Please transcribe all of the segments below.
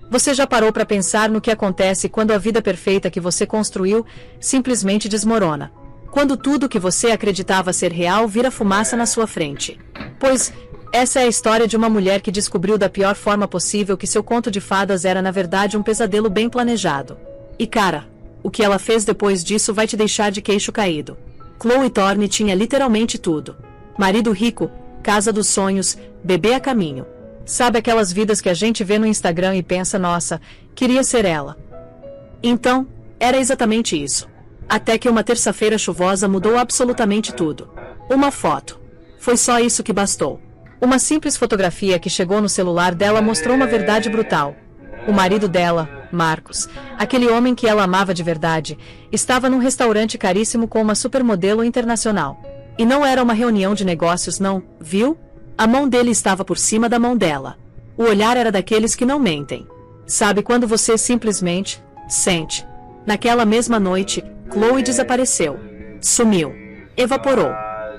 Você já parou para pensar no que acontece quando a vida perfeita que você construiu simplesmente desmorona? Quando tudo que você acreditava ser real vira fumaça na sua frente. Pois, essa é a história de uma mulher que descobriu da pior forma possível que seu conto de fadas era na verdade um pesadelo bem planejado. E cara, o que ela fez depois disso vai te deixar de queixo caído. Chloe Thorne tinha literalmente tudo. Marido rico, casa dos sonhos, bebê a caminho. Sabe aquelas vidas que a gente vê no Instagram e pensa, nossa, queria ser ela. Então, era exatamente isso. Até que uma terça-feira chuvosa mudou absolutamente tudo. Uma foto. Foi só isso que bastou. Uma simples fotografia que chegou no celular dela mostrou uma verdade brutal. O marido dela, Marcos, aquele homem que ela amava de verdade, estava num restaurante caríssimo com uma supermodelo internacional. E não era uma reunião de negócios não, viu? A mão dele estava por cima da mão dela. O olhar era daqueles que não mentem. Sabe quando você simplesmente sente? Naquela mesma noite, Chloe desapareceu. Sumiu. Evaporou.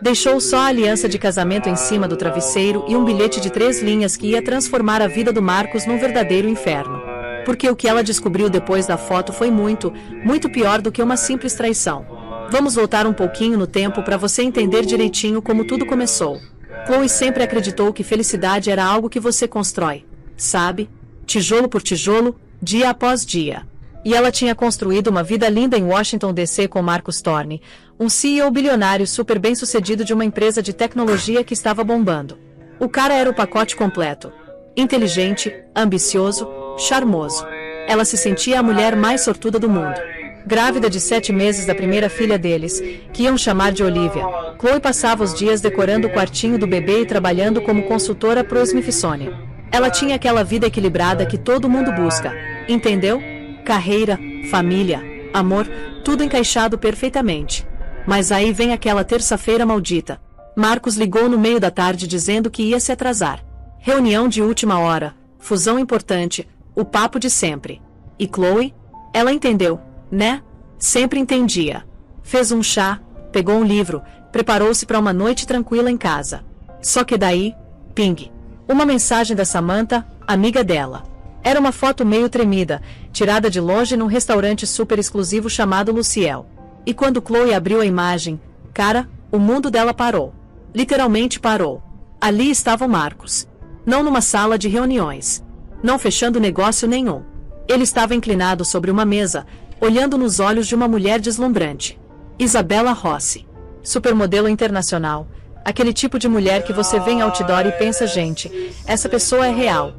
Deixou só a aliança de casamento em cima do travesseiro e um bilhete de 3 linhas que ia transformar a vida do Marcos num verdadeiro inferno. Porque o que ela descobriu depois da foto foi muito, muito pior do que uma simples traição. Vamos voltar um pouquinho no tempo para você entender direitinho como tudo começou. Chloe sempre acreditou que felicidade era algo que você constrói, sabe? Tijolo por tijolo, dia após dia. E ela tinha construído uma vida linda em Washington DC com Marcus Thorne, um CEO bilionário super bem-sucedido de uma empresa de tecnologia que estava bombando. O cara era o pacote completo. Inteligente, ambicioso, charmoso. Ela se sentia a mulher mais sortuda do mundo. Grávida de 7 meses da primeira filha deles, que iam chamar de Olivia, Chloe passava os dias decorando o quartinho do bebê e trabalhando como consultora pro Smithsonian. Ela tinha aquela vida equilibrada que todo mundo busca, entendeu? Carreira, família, amor, tudo encaixado perfeitamente. Mas aí vem aquela terça-feira maldita. Marcos ligou no meio da tarde dizendo que ia se atrasar. Reunião de última hora, fusão importante, o papo de sempre. E Chloe? Ela entendeu, né? Sempre entendia. Fez um chá, pegou um livro, preparou-se para uma noite tranquila em casa. Só que daí, ping. Uma mensagem da Samantha, amiga dela. Era uma foto meio tremida, tirada de longe num restaurante super exclusivo chamado Luciel. E quando Chloe abriu a imagem, cara, o mundo dela parou. Literalmente parou. Ali estava o Marcos. Não numa sala de reuniões. Não fechando negócio nenhum. Ele estava inclinado sobre uma mesa, olhando nos olhos de uma mulher deslumbrante. Isabella Rossi. Supermodelo internacional. Aquele tipo de mulher que você vê em outdoor e pensa, gente, essa pessoa é real.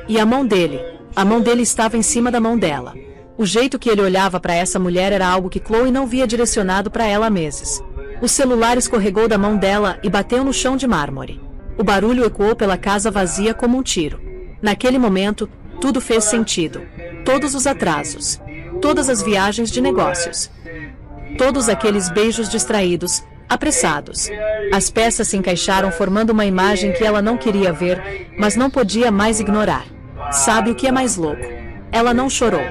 E a mão dele estava em cima da mão dela. O jeito que ele olhava para essa mulher era algo que Chloe não via direcionado para ela há meses. O celular escorregou da mão dela e bateu no chão de mármore. O barulho ecoou pela casa vazia como um tiro. Naquele momento, tudo fez sentido. Todos os atrasos. Todas as viagens de negócios. Todos aqueles beijos distraídos, apressados. As peças se encaixaram formando uma imagem que ela não queria ver, mas não podia mais ignorar. Sabe o que é mais louco? Ela não chorou.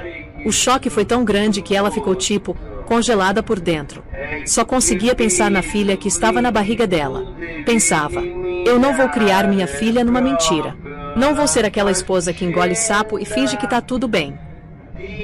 O choque foi tão grande que ela ficou tipo, congelada por dentro. Só conseguia pensar na filha que estava na barriga dela. Pensava, eu não vou criar minha filha numa mentira. Não vou ser aquela esposa que engole sapo e finge que tá tudo bem.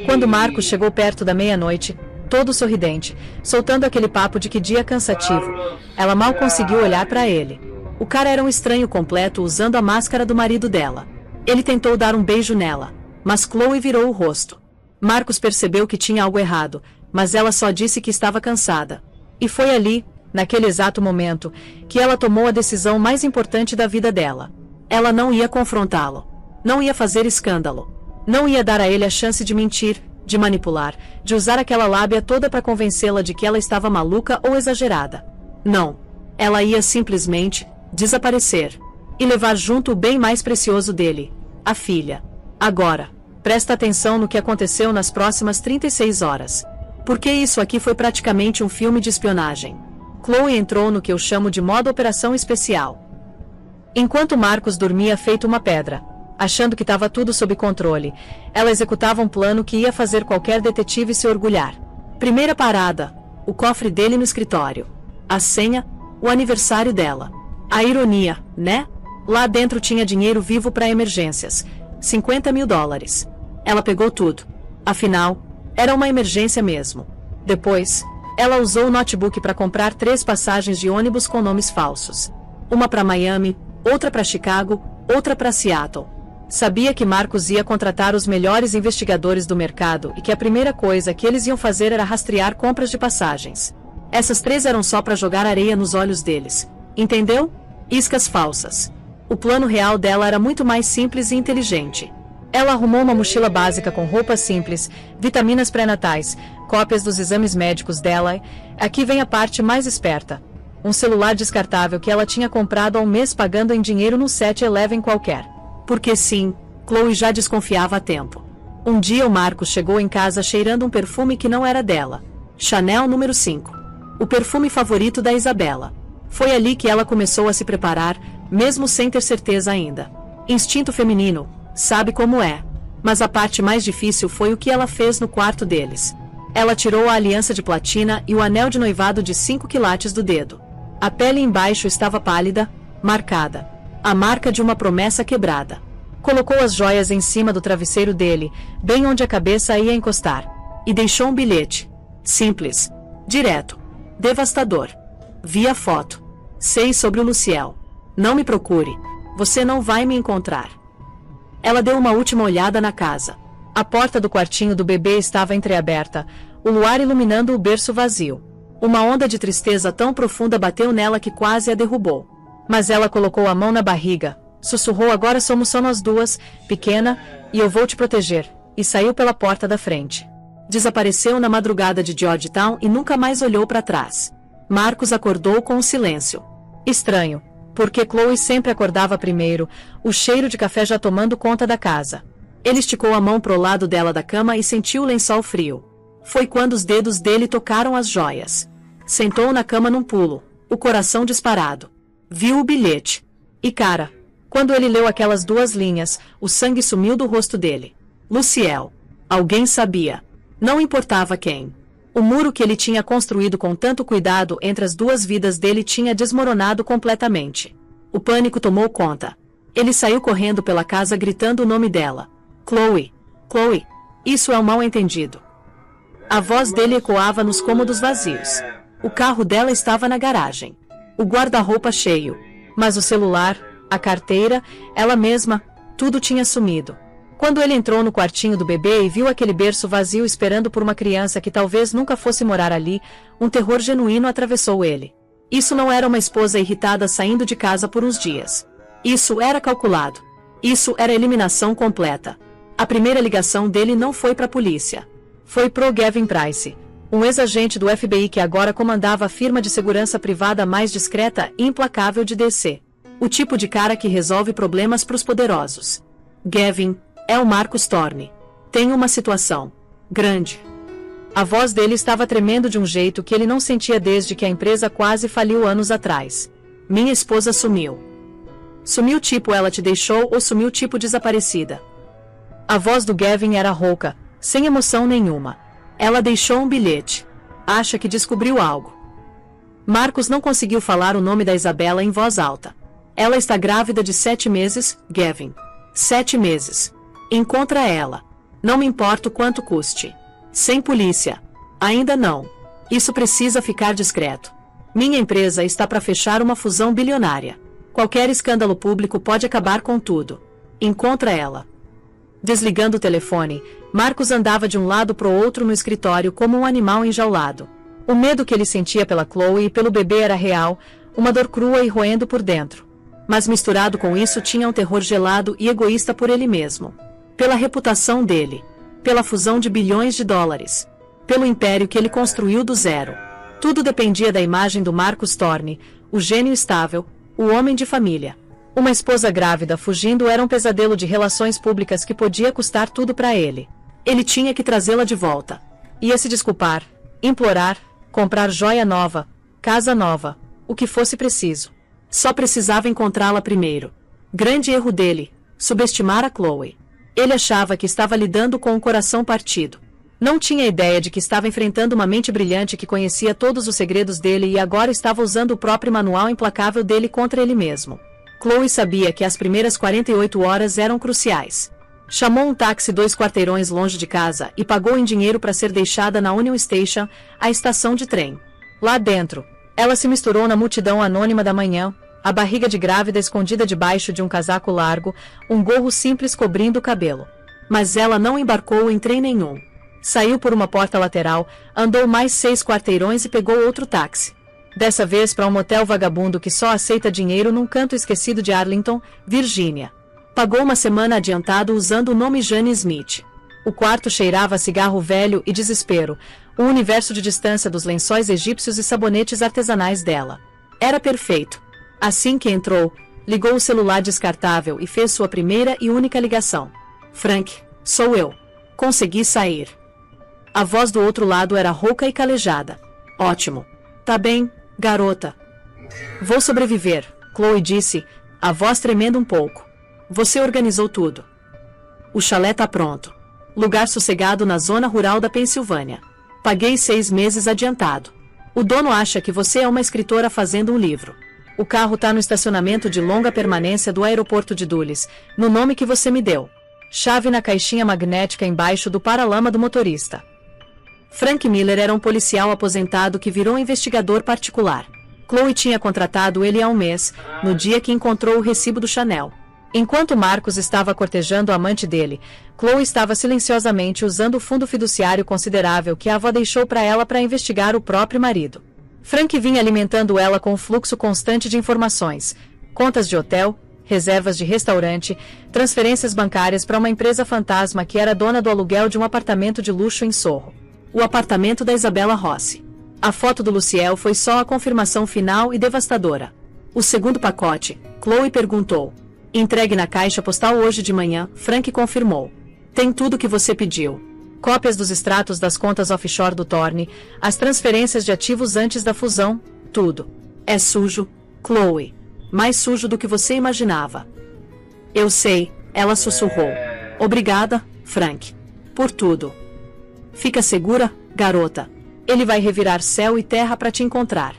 Quando Marcos chegou perto da meia-noite, todo sorridente, soltando aquele papo de que dia cansativo, ela mal conseguiu olhar para ele. O cara era um estranho completo usando a máscara do marido dela. Ele tentou dar um beijo nela, mas Chloe virou o rosto. Marcos percebeu que tinha algo errado, mas ela só disse que estava cansada. E foi ali, naquele exato momento, que ela tomou a decisão mais importante da vida dela. Ela não ia confrontá-lo. Não ia fazer escândalo. Não ia dar a ele a chance de mentir, de manipular, de usar aquela lábia toda para convencê-la de que ela estava maluca ou exagerada. Não. Ela ia simplesmente desaparecer. E levar junto o bem mais precioso dele, a filha. Agora, presta atenção no que aconteceu nas próximas 36 horas. Porque isso aqui foi praticamente um filme de espionagem. Chloe entrou no que eu chamo de modo operação especial. Enquanto Marcos dormia feito uma pedra, achando que estava tudo sob controle, ela executava um plano que ia fazer qualquer detetive se orgulhar. Primeira parada, o cofre dele no escritório. A senha, o aniversário dela. A ironia, né? Lá dentro tinha dinheiro vivo para emergências. $50.000. Ela pegou tudo. Afinal, era uma emergência mesmo. Depois, ela usou o notebook para comprar 3 passagens de ônibus com nomes falsos. Uma para Miami, outra para Chicago, outra para Seattle. Sabia que Marcos ia contratar os melhores investigadores do mercado e que a primeira coisa que eles iam fazer era rastrear compras de passagens. Essas 3 eram só para jogar areia nos olhos deles. Entendeu? Iscas falsas. O plano real dela era muito mais simples e inteligente. Ela arrumou uma mochila básica com roupas simples, vitaminas pré-natais, cópias dos exames médicos dela. Aqui vem a parte mais esperta. Um celular descartável que ela tinha comprado há um mês pagando em dinheiro no 7-Eleven qualquer. Porque sim, Chloe já desconfiava há tempo. Um dia o Marcos chegou em casa cheirando um perfume que não era dela. Chanel número 5. O perfume favorito da Isabela. Foi ali que ela começou a se preparar, mesmo sem ter certeza ainda. Instinto feminino, sabe como é. Mas a parte mais difícil foi o que ela fez no quarto deles. Ela tirou a aliança de platina e o anel de noivado de 5 quilates do dedo. A pele embaixo estava pálida, marcada. A marca de uma promessa quebrada. Colocou as joias em cima do travesseiro dele, bem onde a cabeça ia encostar. E deixou um bilhete. Simples. Direto. Devastador. Vi a foto. Sei sobre o Luciel. Não me procure. Você não vai me encontrar. Ela deu uma última olhada na casa. A porta do quartinho do bebê estava entreaberta, o luar iluminando o berço vazio. Uma onda de tristeza tão profunda bateu nela que quase a derrubou. Mas ela colocou a mão na barriga, sussurrou: agora somos só nós duas, pequena, e eu vou te proteger, e saiu pela porta da frente. Desapareceu na madrugada de Georgetown e nunca mais olhou para trás. Marcos acordou com um silêncio. Estranho, porque Chloe sempre acordava primeiro, o cheiro de café já tomando conta da casa. Ele esticou a mão pro lado dela da cama e sentiu o lençol frio. Foi quando os dedos dele tocaram as joias. Sentou na cama num pulo, o coração disparado. Viu o bilhete. E cara, quando ele leu aquelas 2 linhas, o sangue sumiu do rosto dele. Luciel. Alguém sabia. Não importava quem. O muro que ele tinha construído com tanto cuidado entre as 2 vidas dele tinha desmoronado completamente. O pânico tomou conta. Ele saiu correndo pela casa gritando o nome dela. Chloe. Chloe. Isso é um mal-entendido. A voz dele ecoava nos cômodos vazios. O carro dela estava na garagem. O guarda-roupa cheio. Mas o celular, a carteira, ela mesma, tudo tinha sumido. Quando ele entrou no quartinho do bebê e viu aquele berço vazio esperando por uma criança que talvez nunca fosse morar ali, um terror genuíno atravessou ele. Isso não era uma esposa irritada saindo de casa por uns dias. Isso era calculado. Isso era eliminação completa. A primeira ligação dele não foi para a polícia. Foi pro Gavin Price, um ex-agente do FBI que agora comandava a firma de segurança privada mais discreta e implacável de DC. O tipo de cara que resolve problemas pros poderosos. Gavin é o Marcus Thorne. Tem uma situação grande. A voz dele estava tremendo de um jeito que ele não sentia desde que a empresa quase faliu anos atrás. Minha esposa sumiu. Sumiu tipo ela te deixou ou sumiu tipo desaparecida? A voz do Gavin era rouca, sem emoção nenhuma. Ela deixou um bilhete. Acha que descobriu algo. Marcos não conseguiu falar o nome da Isabela em voz alta. Ela está grávida de 7 meses, Gavin. 7 meses. Encontra ela. Não me importa o quanto custe. Sem polícia. Ainda não. Isso precisa ficar discreto. Minha empresa está para fechar uma fusão bilionária. Qualquer escândalo público pode acabar com tudo. Encontra ela. Desligando o telefone, Marcos andava de um lado para o outro no escritório como um animal enjaulado. O medo que ele sentia pela Chloe e pelo bebê era real, uma dor crua e roendo por dentro. Mas misturado com isso tinha um terror gelado e egoísta por ele mesmo. Pela reputação dele. Pela fusão de bilhões de dólares. Pelo império que ele construiu do zero. Tudo dependia da imagem do Marcus Thorne, o gênio estável, o homem de família. Uma esposa grávida fugindo era um pesadelo de relações públicas que podia custar tudo para ele. Ele tinha que trazê-la de volta. Ia se desculpar, implorar, comprar joia nova, casa nova, o que fosse preciso. Só precisava encontrá-la primeiro. Grande erro dele, subestimar a Chloe. Ele achava que estava lidando com um coração partido. Não tinha ideia de que estava enfrentando uma mente brilhante que conhecia todos os segredos dele e agora estava usando o próprio manual implacável dele contra ele mesmo. Chloe sabia que as primeiras 48 horas eram cruciais. Chamou um táxi 2 quarteirões longe de casa e pagou em dinheiro para ser deixada na Union Station, a estação de trem. Lá dentro, ela se misturou na multidão anônima da manhã, a barriga de grávida escondida debaixo de um casaco largo, um gorro simples cobrindo o cabelo. Mas ela não embarcou em trem nenhum. Saiu por uma porta lateral, andou mais 6 quarteirões e pegou outro táxi. Dessa vez para um motel vagabundo que só aceita dinheiro num canto esquecido de Arlington, Virgínia. Pagou uma semana adiantado usando o nome Jane Smith. O quarto cheirava a cigarro velho e desespero, o universo de distância dos lençóis egípcios e sabonetes artesanais dela. Era perfeito. Assim que entrou, ligou o celular descartável e fez sua primeira e única ligação. Frank, sou eu. Consegui sair. A voz do outro lado era rouca e calejada. Ótimo. Tá bem, garota. Vou sobreviver, Chloe disse, a voz tremendo um pouco. Você organizou tudo. O chalé tá pronto. Lugar sossegado na zona rural da Pensilvânia. Paguei 6 meses adiantado. O dono acha que você é uma escritora fazendo um livro. O carro tá no estacionamento de longa permanência do aeroporto de Dulles, no nome que você me deu. Chave na caixinha magnética embaixo do paralama do motorista. Frank Miller era um policial aposentado que virou investigador particular. Chloe tinha contratado ele há um mês, no dia que encontrou o recibo do Chanel. Enquanto Marcos estava cortejando a amante dele, Chloe estava silenciosamente usando o fundo fiduciário considerável que a avó deixou para ela para investigar o próprio marido. Frank vinha alimentando ela com um fluxo constante de informações, contas de hotel, reservas de restaurante, transferências bancárias para uma empresa fantasma que era dona do aluguel de um apartamento de luxo em Sorro. O apartamento da Isabella Rossi. A foto do Luciel foi só a confirmação final e devastadora. O segundo pacote, Chloe perguntou. Entregue na caixa postal hoje de manhã, Frank confirmou. Tem tudo que você pediu. Cópias dos extratos das contas offshore do Thorne, as transferências de ativos antes da fusão, tudo. É sujo, Chloe. Mais sujo do que você imaginava. Eu sei, ela sussurrou. Obrigada, Frank. Por tudo. Fica segura, garota. Ele vai revirar céu e terra para te encontrar.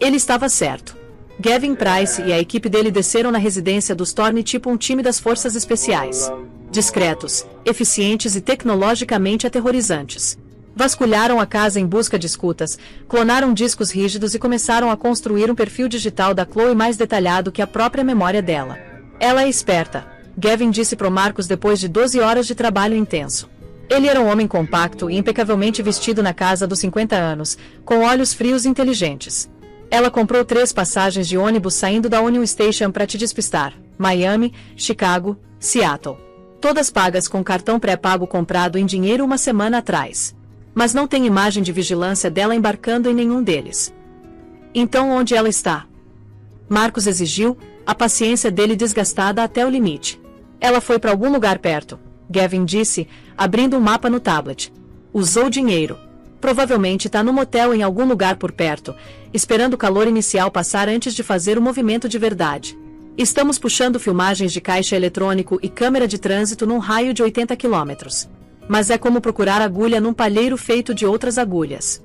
Ele estava certo. Gavin Price e a equipe dele desceram na residência dos Thorne tipo um time das forças especiais. Discretos, eficientes e tecnologicamente aterrorizantes. Vasculharam a casa em busca de escutas, clonaram discos rígidos e começaram a construir um perfil digital da Chloe mais detalhado que a própria memória dela. Ela é esperta, Gavin disse pro Marcos depois de 12 horas de trabalho intenso. Ele era um homem compacto e impecavelmente vestido na casa dos 50 anos, com olhos frios e inteligentes. Ela comprou 3 passagens de ônibus saindo da Union Station para te despistar. Miami, Chicago, Seattle. Todas pagas com cartão pré-pago comprado em dinheiro uma semana atrás. Mas não tem imagem de vigilância dela embarcando em nenhum deles. Então onde ela está? Marcos exigiu, a paciência dele desgastada até o limite. Ela foi para algum lugar perto, Gavin disse, abrindo um mapa no tablet. Usou dinheiro. Provavelmente está no motel em algum lugar por perto, esperando o calor inicial passar antes de fazer o movimento de verdade. Estamos puxando filmagens de caixa eletrônico e câmera de trânsito num raio de 80 quilômetros. Mas é como procurar agulha num palheiro feito de outras agulhas.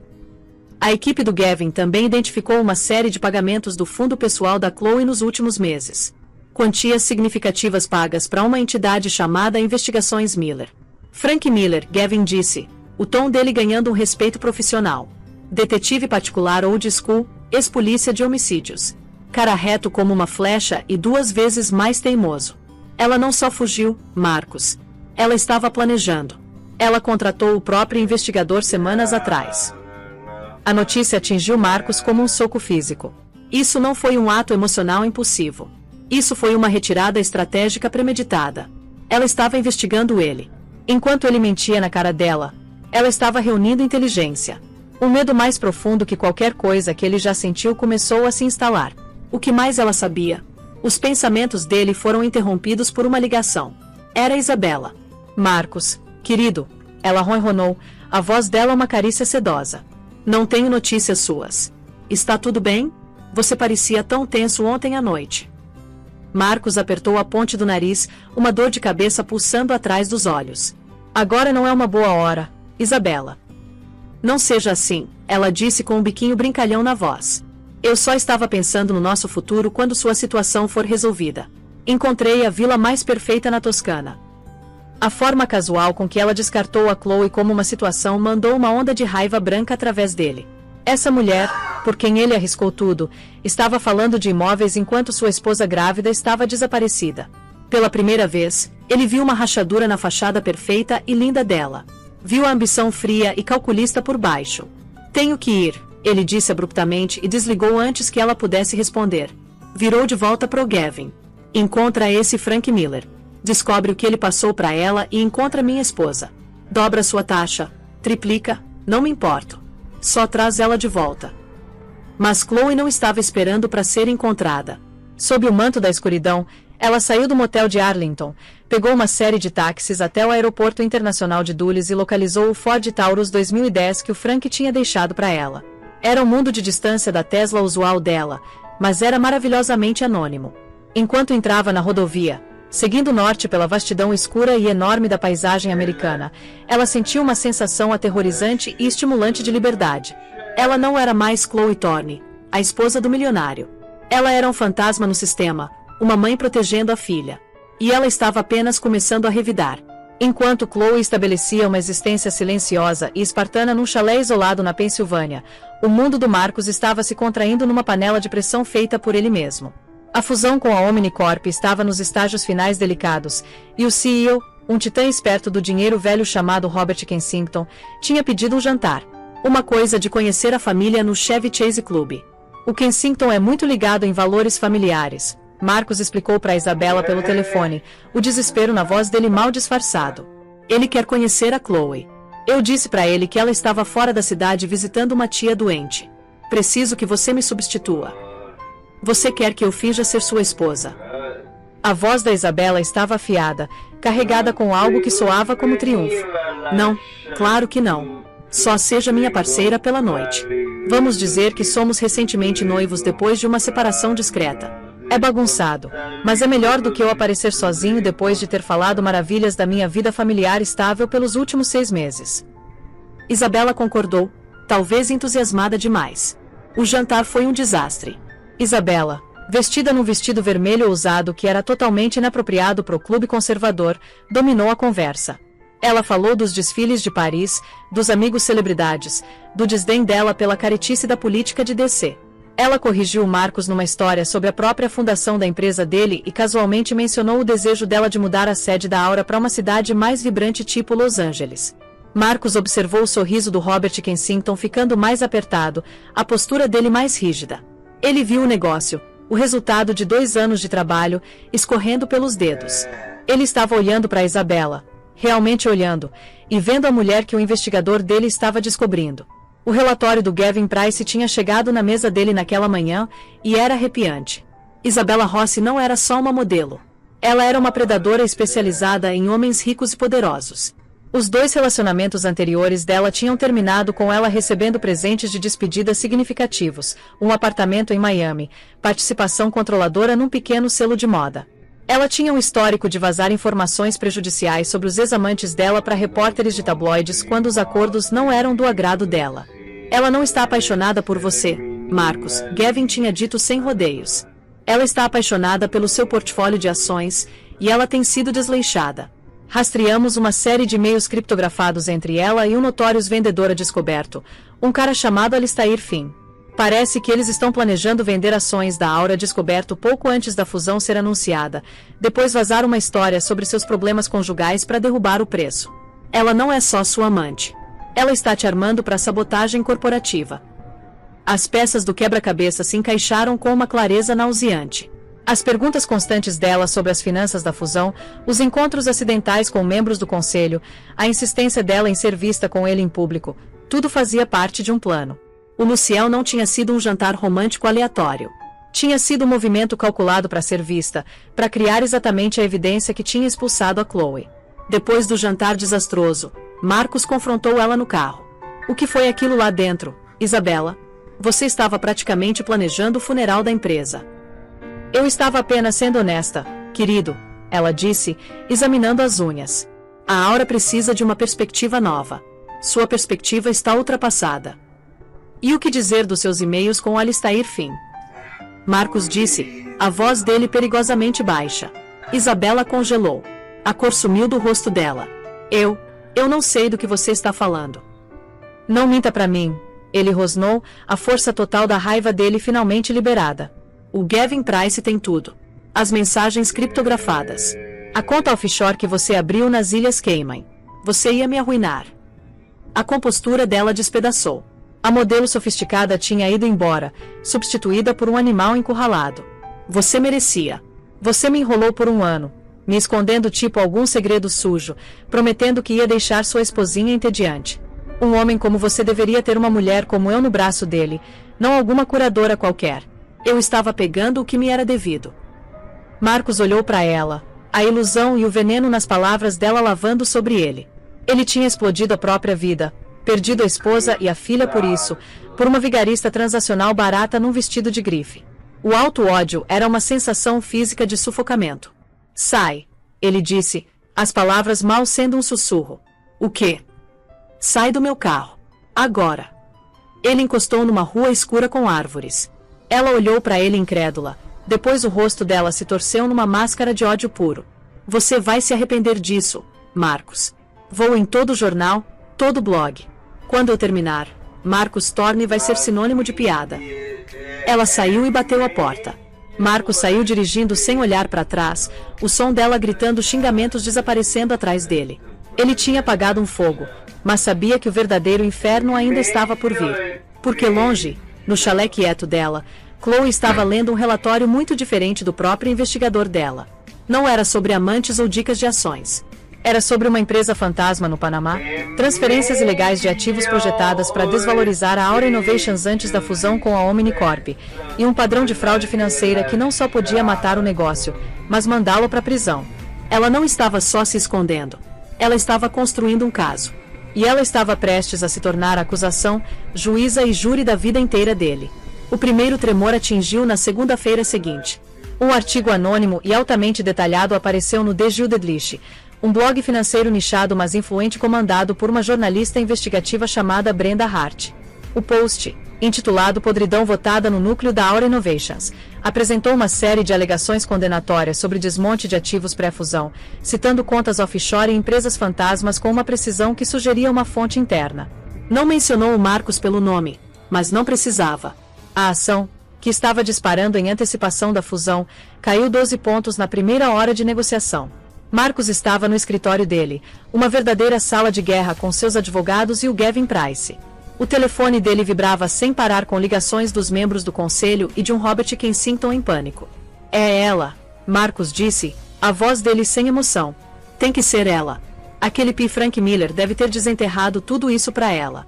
A equipe do Gavin também identificou uma série de pagamentos do fundo pessoal da Chloe nos últimos meses. Quantias significativas pagas para uma entidade chamada Investigações Miller. Frank Miller, Gavin disse, o tom dele ganhando um respeito profissional. Detetive particular old school, ex-polícia de homicídios. Cara reto como uma flecha e 2 vezes mais teimoso. Ela não só fugiu, Marcos. Ela estava planejando. Ela contratou o próprio investigador semanas atrás. A notícia atingiu Marcos como um soco físico. Isso não foi um ato emocional impulsivo. Isso foi uma retirada estratégica premeditada. Ela estava investigando ele. Enquanto ele mentia na cara dela, ela estava reunindo inteligência. Um medo mais profundo que qualquer coisa que ele já sentiu começou a se instalar. O que mais ela sabia? Os pensamentos dele foram interrompidos por uma ligação. Era Isabella. Marcos, querido, ela ronronou, a voz dela uma carícia sedosa. Não tenho notícias suas. Está tudo bem? Você parecia tão tenso ontem à noite. Marcos apertou a ponte do nariz, uma dor de cabeça pulsando atrás dos olhos. Agora não é uma boa hora, Isabella. Não seja assim, ela disse com um biquinho brincalhão na voz. Eu só estava pensando no nosso futuro quando sua situação for resolvida. Encontrei a vila mais perfeita na Toscana. A forma casual com que ela descartou a Chloe como uma situação mandou uma onda de raiva branca através dele. Essa mulher, por quem ele arriscou tudo, estava falando de imóveis enquanto sua esposa grávida estava desaparecida. Pela primeira vez, ele viu uma rachadura na fachada perfeita e linda dela. Viu a ambição fria e calculista por baixo. Tenho que ir, ele disse abruptamente e desligou antes que ela pudesse responder. Virou de volta para o Gavin. Encontra esse Frank Miller. Descobre o que ele passou para ela e encontra minha esposa. Dobra sua taxa. Triplica, não me importo. Só traz ela de volta. Mas Chloe não estava esperando para ser encontrada. Sob o manto da escuridão, ela saiu do motel de Arlington, pegou uma série de táxis até o aeroporto internacional de Dulles e localizou o Ford Taurus 2010 que o Frank tinha deixado para ela. Era um mundo de distância da Tesla usual dela, mas era maravilhosamente anônimo. Enquanto entrava na rodovia, seguindo norte pela vastidão escura e enorme da paisagem americana, ela sentiu uma sensação aterrorizante e estimulante de liberdade. Ela não era mais Chloe Thorne, a esposa do milionário. Ela era um fantasma no sistema, uma mãe protegendo a filha. E ela estava apenas começando a revidar. Enquanto Chloe estabelecia uma existência silenciosa e espartana num chalé isolado na Pensilvânia, o mundo do Marcus estava se contraindo numa panela de pressão feita por ele mesmo. A fusão com a Omnicorp estava nos estágios finais delicados, e o CEO, um titã esperto do dinheiro velho chamado Robert Kensington, tinha pedido um jantar. Uma coisa de conhecer a família no Chevy Chase Club. O Kensington é muito ligado em valores familiares. Marcus explicou para Isabella pelo telefone, o desespero na voz dele mal disfarçado. Ele quer conhecer a Chloe. Eu disse para ele que ela estava fora da cidade visitando uma tia doente. Preciso que você me substitua. Você quer que eu finja ser sua esposa? A voz da Isabella estava afiada, carregada com algo que soava como triunfo. Não, claro que não. Só seja minha parceira pela noite. Vamos dizer que somos recentemente noivos depois de uma separação discreta. É bagunçado, mas é melhor do que eu aparecer sozinho depois de ter falado maravilhas da minha vida familiar estável pelos últimos 6 meses. Isabella concordou, talvez entusiasmada demais. O jantar foi um desastre. Isabella, vestida num vestido vermelho ousado que era totalmente inapropriado para o clube conservador, dominou a conversa. Ela falou dos desfiles de Paris, dos amigos celebridades, do desdém dela pela caretice da política de DC. Ela corrigiu Marcus numa história sobre a própria fundação da empresa dele e casualmente mencionou o desejo dela de mudar a sede da Aura para uma cidade mais vibrante tipo Los Angeles. Marcus observou o sorriso do Robert Kensington ficando mais apertado, a postura dele mais rígida. Ele viu o negócio, o resultado de 2 anos de trabalho, escorrendo pelos dedos. Ele estava olhando para Isabella, realmente olhando, e vendo a mulher que o investigador dele estava descobrindo. O relatório do Gavin Price tinha chegado na mesa dele naquela manhã, e era arrepiante. Isabella Rossi não era só uma modelo. Ela era uma predadora especializada em homens ricos e poderosos. Os 2 relacionamentos anteriores dela tinham terminado com ela recebendo presentes de despedida significativos, um apartamento em Miami, participação controladora num pequeno selo de moda. Ela tinha um histórico de vazar informações prejudiciais sobre os ex-amantes dela para repórteres de tabloides quando os acordos não eram do agrado dela. Ela não está apaixonada por você, Marcus, Gavin tinha dito sem rodeios. Ela está apaixonada pelo seu portfólio de ações, e ela tem sido desleixada. Rastreamos uma série de e-mails criptografados entre ela e um notórios vendedor descoberto, um cara chamado Alistair Finn. Parece que eles estão planejando vender ações da Aura descoberto pouco antes da fusão ser anunciada, depois vazar uma história sobre seus problemas conjugais para derrubar o preço. Ela não é só sua amante. Ela está te armando para sabotagem corporativa. As peças do quebra-cabeça se encaixaram com uma clareza nauseante. As perguntas constantes dela sobre as finanças da fusão, os encontros acidentais com membros do conselho, a insistência dela em ser vista com ele em público, tudo fazia parte de um plano. O Luciel não tinha sido um jantar romântico aleatório. Tinha sido um movimento calculado para ser vista, para criar exatamente a evidência que tinha expulsado a Chloe. Depois do jantar desastroso, Marcus confrontou ela no carro. O que foi aquilo lá dentro, Isabella? Você estava praticamente planejando o funeral da empresa. Eu estava apenas sendo honesta, querido, ela disse, examinando as unhas. A Aura precisa de uma perspectiva nova. Sua perspectiva está ultrapassada. E o que dizer dos seus e-mails com Alistair Finn? Marcus disse, a voz dele perigosamente baixa. Isabella congelou. A cor sumiu do rosto dela. Eu não sei do que você está falando. Não minta pra mim, ele rosnou, a força total da raiva dele finalmente liberada. O Gavin Price tem tudo. As mensagens criptografadas. A conta offshore que você abriu nas Ilhas Cayman. Você ia me arruinar. A compostura dela despedaçou. A modelo sofisticada tinha ido embora, substituída por um animal encurralado. Você merecia. Você me enrolou por 1 ano, me escondendo tipo algum segredo sujo, prometendo que ia deixar sua esposinha entediante. Um homem como você deveria ter uma mulher como eu no braço dele, não alguma curadora qualquer. Eu estava pegando o que me era devido. Marcos olhou para ela, a ilusão e o veneno nas palavras dela lavando sobre ele. Ele tinha explodido a própria vida, perdido a esposa e a filha por isso, por uma vigarista transacional barata num vestido de grife. O alto ódio era uma sensação física de sufocamento. Sai, ele disse, as palavras mal sendo um sussurro. O quê? Sai do meu carro. Agora. Ele encostou numa rua escura com árvores. Ela olhou para ele incrédula. Depois o rosto dela se torceu numa máscara de ódio puro. Você vai se arrepender disso, Marcos. Vou em todo jornal, todo blog. Quando eu terminar, Marcos Thorne vai ser sinônimo de piada. Ela saiu e bateu a porta. Marcos saiu dirigindo sem olhar para trás, o som dela gritando xingamentos desaparecendo atrás dele. Ele tinha apagado um fogo, mas sabia que o verdadeiro inferno ainda estava por vir. Porque longe, no chalé quieto dela, Chloe estava lendo um relatório muito diferente do próprio investigador dela. Não era sobre amantes ou dicas de ações. Era sobre uma empresa fantasma no Panamá, transferências ilegais de ativos projetadas para desvalorizar a Aura Innovations antes da fusão com a Omnicorp, e um padrão de fraude financeira que não só podia matar o negócio, mas mandá-lo para a prisão. Ela não estava só se escondendo. Ela estava construindo um caso. E ela estava prestes a se tornar a acusação, juíza e júri da vida inteira dele. O primeiro tremor atingiu na segunda-feira seguinte. Um artigo anônimo e altamente detalhado apareceu no The Gilded Leash, um blog financeiro nichado mas influente comandado por uma jornalista investigativa chamada Brenda Hart. O post, intitulado Podridão Votada no Núcleo da Aura Innovations, apresentou uma série de alegações condenatórias sobre desmonte de ativos pré-fusão, citando contas offshore e empresas fantasmas com uma precisão que sugeria uma fonte interna. Não mencionou o Marcos pelo nome, mas não precisava. A ação, que estava disparando em antecipação da fusão, caiu 12 pontos na primeira hora de negociação. Marcos estava no escritório dele, uma verdadeira sala de guerra com seus advogados e o Gavin Price. O telefone dele vibrava sem parar com ligações dos membros do conselho e de um Robert Kensington em pânico. É ela, Marcos disse, a voz dele sem emoção. Tem que ser ela. Aquele P. Frank Miller deve ter desenterrado tudo isso para ela.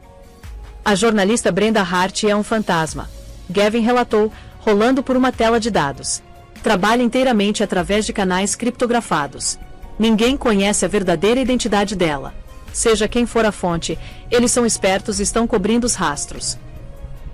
A jornalista Brenda Hart é um fantasma. Gavin relatou, rolando por uma tela de dados. Trabalha inteiramente através de canais criptografados. Ninguém conhece a verdadeira identidade dela. Seja quem for a fonte, eles são espertos e estão cobrindo os rastros.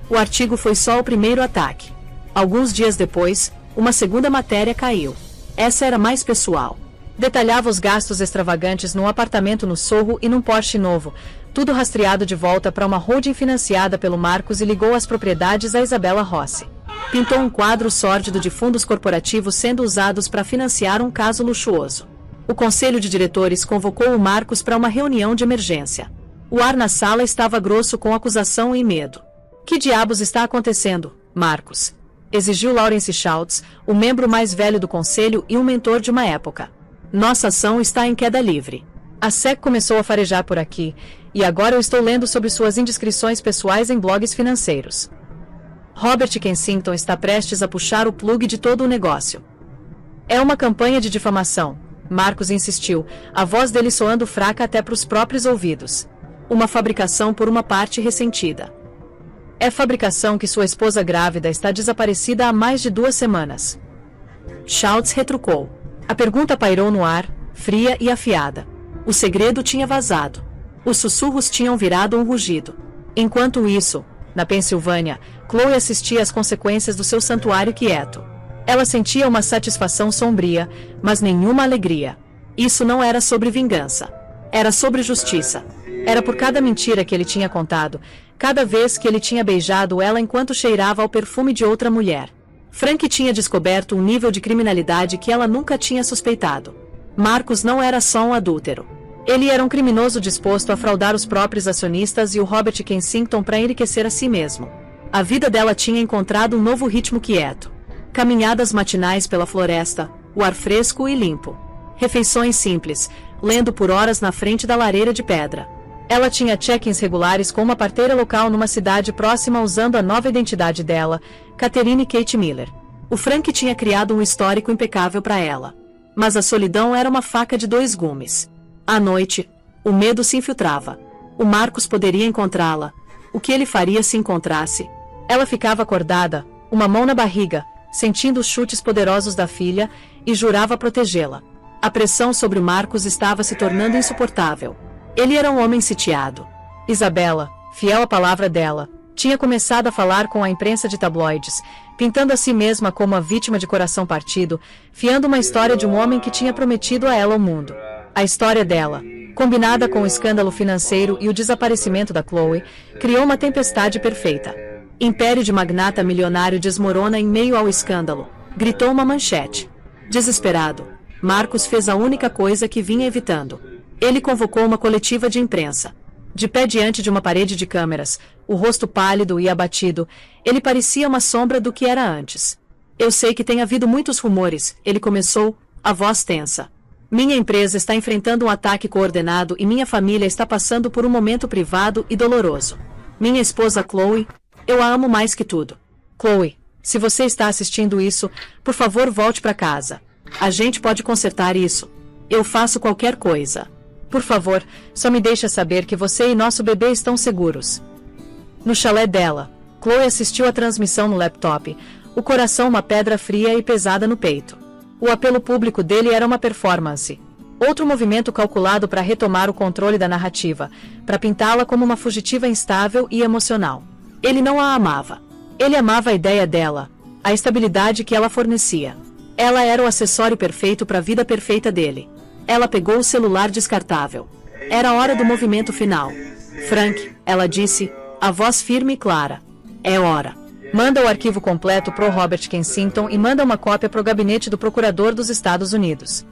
O artigo foi só o primeiro ataque. Alguns dias depois, uma segunda matéria caiu. Essa era mais pessoal. Detalhava os gastos extravagantes num apartamento no Sorro e num Porsche novo, tudo rastreado de volta para uma holding financiada pelo Marcos e ligou as propriedades a Isabella Rossi. Pintou um quadro sórdido de fundos corporativos sendo usados para financiar um caso luxuoso. O conselho de diretores convocou o Marcos para uma reunião de emergência. O ar na sala estava grosso com acusação e medo. Que diabos está acontecendo, Marcos? Exigiu Lawrence Schultz, o membro mais velho do conselho e um mentor de uma época. Nossa ação está em queda livre. A SEC começou a farejar por aqui, e agora eu estou lendo sobre suas indiscrições pessoais em blogs financeiros. Robert Kensington está prestes a puxar o plug de todo o negócio. É uma campanha de difamação, Marcos insistiu, a voz dele soando fraca até para os próprios ouvidos. Uma fabricação por uma parte ressentida. É fabricação que sua esposa grávida está desaparecida há mais de 2 semanas. Schultz retrucou. A pergunta pairou no ar, fria e afiada. O segredo tinha vazado. Os sussurros tinham virado um rugido. Enquanto isso, na Pensilvânia, Chloe assistia às consequências do seu santuário quieto. Ela sentia uma satisfação sombria, mas nenhuma alegria. Isso não era sobre vingança. Era sobre justiça. Era por cada mentira que ele tinha contado, cada vez que ele tinha beijado ela enquanto cheirava ao perfume de outra mulher. Frank tinha descoberto um nível de criminalidade que ela nunca tinha suspeitado. Marcus não era só um adúltero. Ele era um criminoso disposto a fraudar os próprios acionistas e o Robert Kensington para enriquecer a si mesmo. A vida dela tinha encontrado um novo ritmo quieto. Caminhadas matinais pela floresta, o ar fresco e limpo. Refeições simples, lendo por horas na frente da lareira de pedra. Ela tinha check-ins regulares com uma parteira local numa cidade próxima usando a nova identidade dela, Catherine Kate Miller. O Frank tinha criado um histórico impecável para ela. Mas a solidão era uma faca de dois gumes. À noite, o medo se infiltrava. O Marcus poderia encontrá-la. O que ele faria se encontrasse? Ela ficava acordada, uma mão na barriga, sentindo os chutes poderosos da filha, e jurava protegê-la. A pressão sobre o Marcus estava se tornando insuportável. Ele era um homem sitiado. Isabella, fiel à palavra dela, tinha começado a falar com a imprensa de tabloides, pintando a si mesma como a vítima de coração partido, fiando uma história de um homem que tinha prometido a ela o mundo. A história dela, combinada com o escândalo financeiro e o desaparecimento da Chloe, criou uma tempestade perfeita. Império de magnata milionário desmorona em meio ao escândalo, gritou uma manchete. Desesperado, Marcus fez a única coisa que vinha evitando. Ele convocou uma coletiva de imprensa. De pé diante de uma parede de câmeras, o rosto pálido e abatido, ele parecia uma sombra do que era antes. Eu sei que tem havido muitos rumores, ele começou, a voz tensa. Minha empresa está enfrentando um ataque coordenado e minha família está passando por um momento privado e doloroso. Minha esposa Chloe, eu a amo mais que tudo. Chloe, se você está assistindo isso, por favor volte para casa. A gente pode consertar isso. Eu faço qualquer coisa. Por favor, só me deixa saber que você e nosso bebê estão seguros. No chalé dela, Chloe assistiu à transmissão no laptop, o coração uma pedra fria e pesada no peito. O apelo público dele era uma performance. Outro movimento calculado para retomar o controle da narrativa, para pintá-la como uma fugitiva instável e emocional. Ele não a amava. Ele amava a ideia dela, a estabilidade que ela fornecia. Ela era o acessório perfeito para a vida perfeita dele. Ela pegou o celular descartável. Era a hora do movimento final. Frank, ela disse, a voz firme e clara. É hora. Manda o arquivo completo pro Robert Kensington e manda uma cópia pro gabinete do procurador dos Estados Unidos.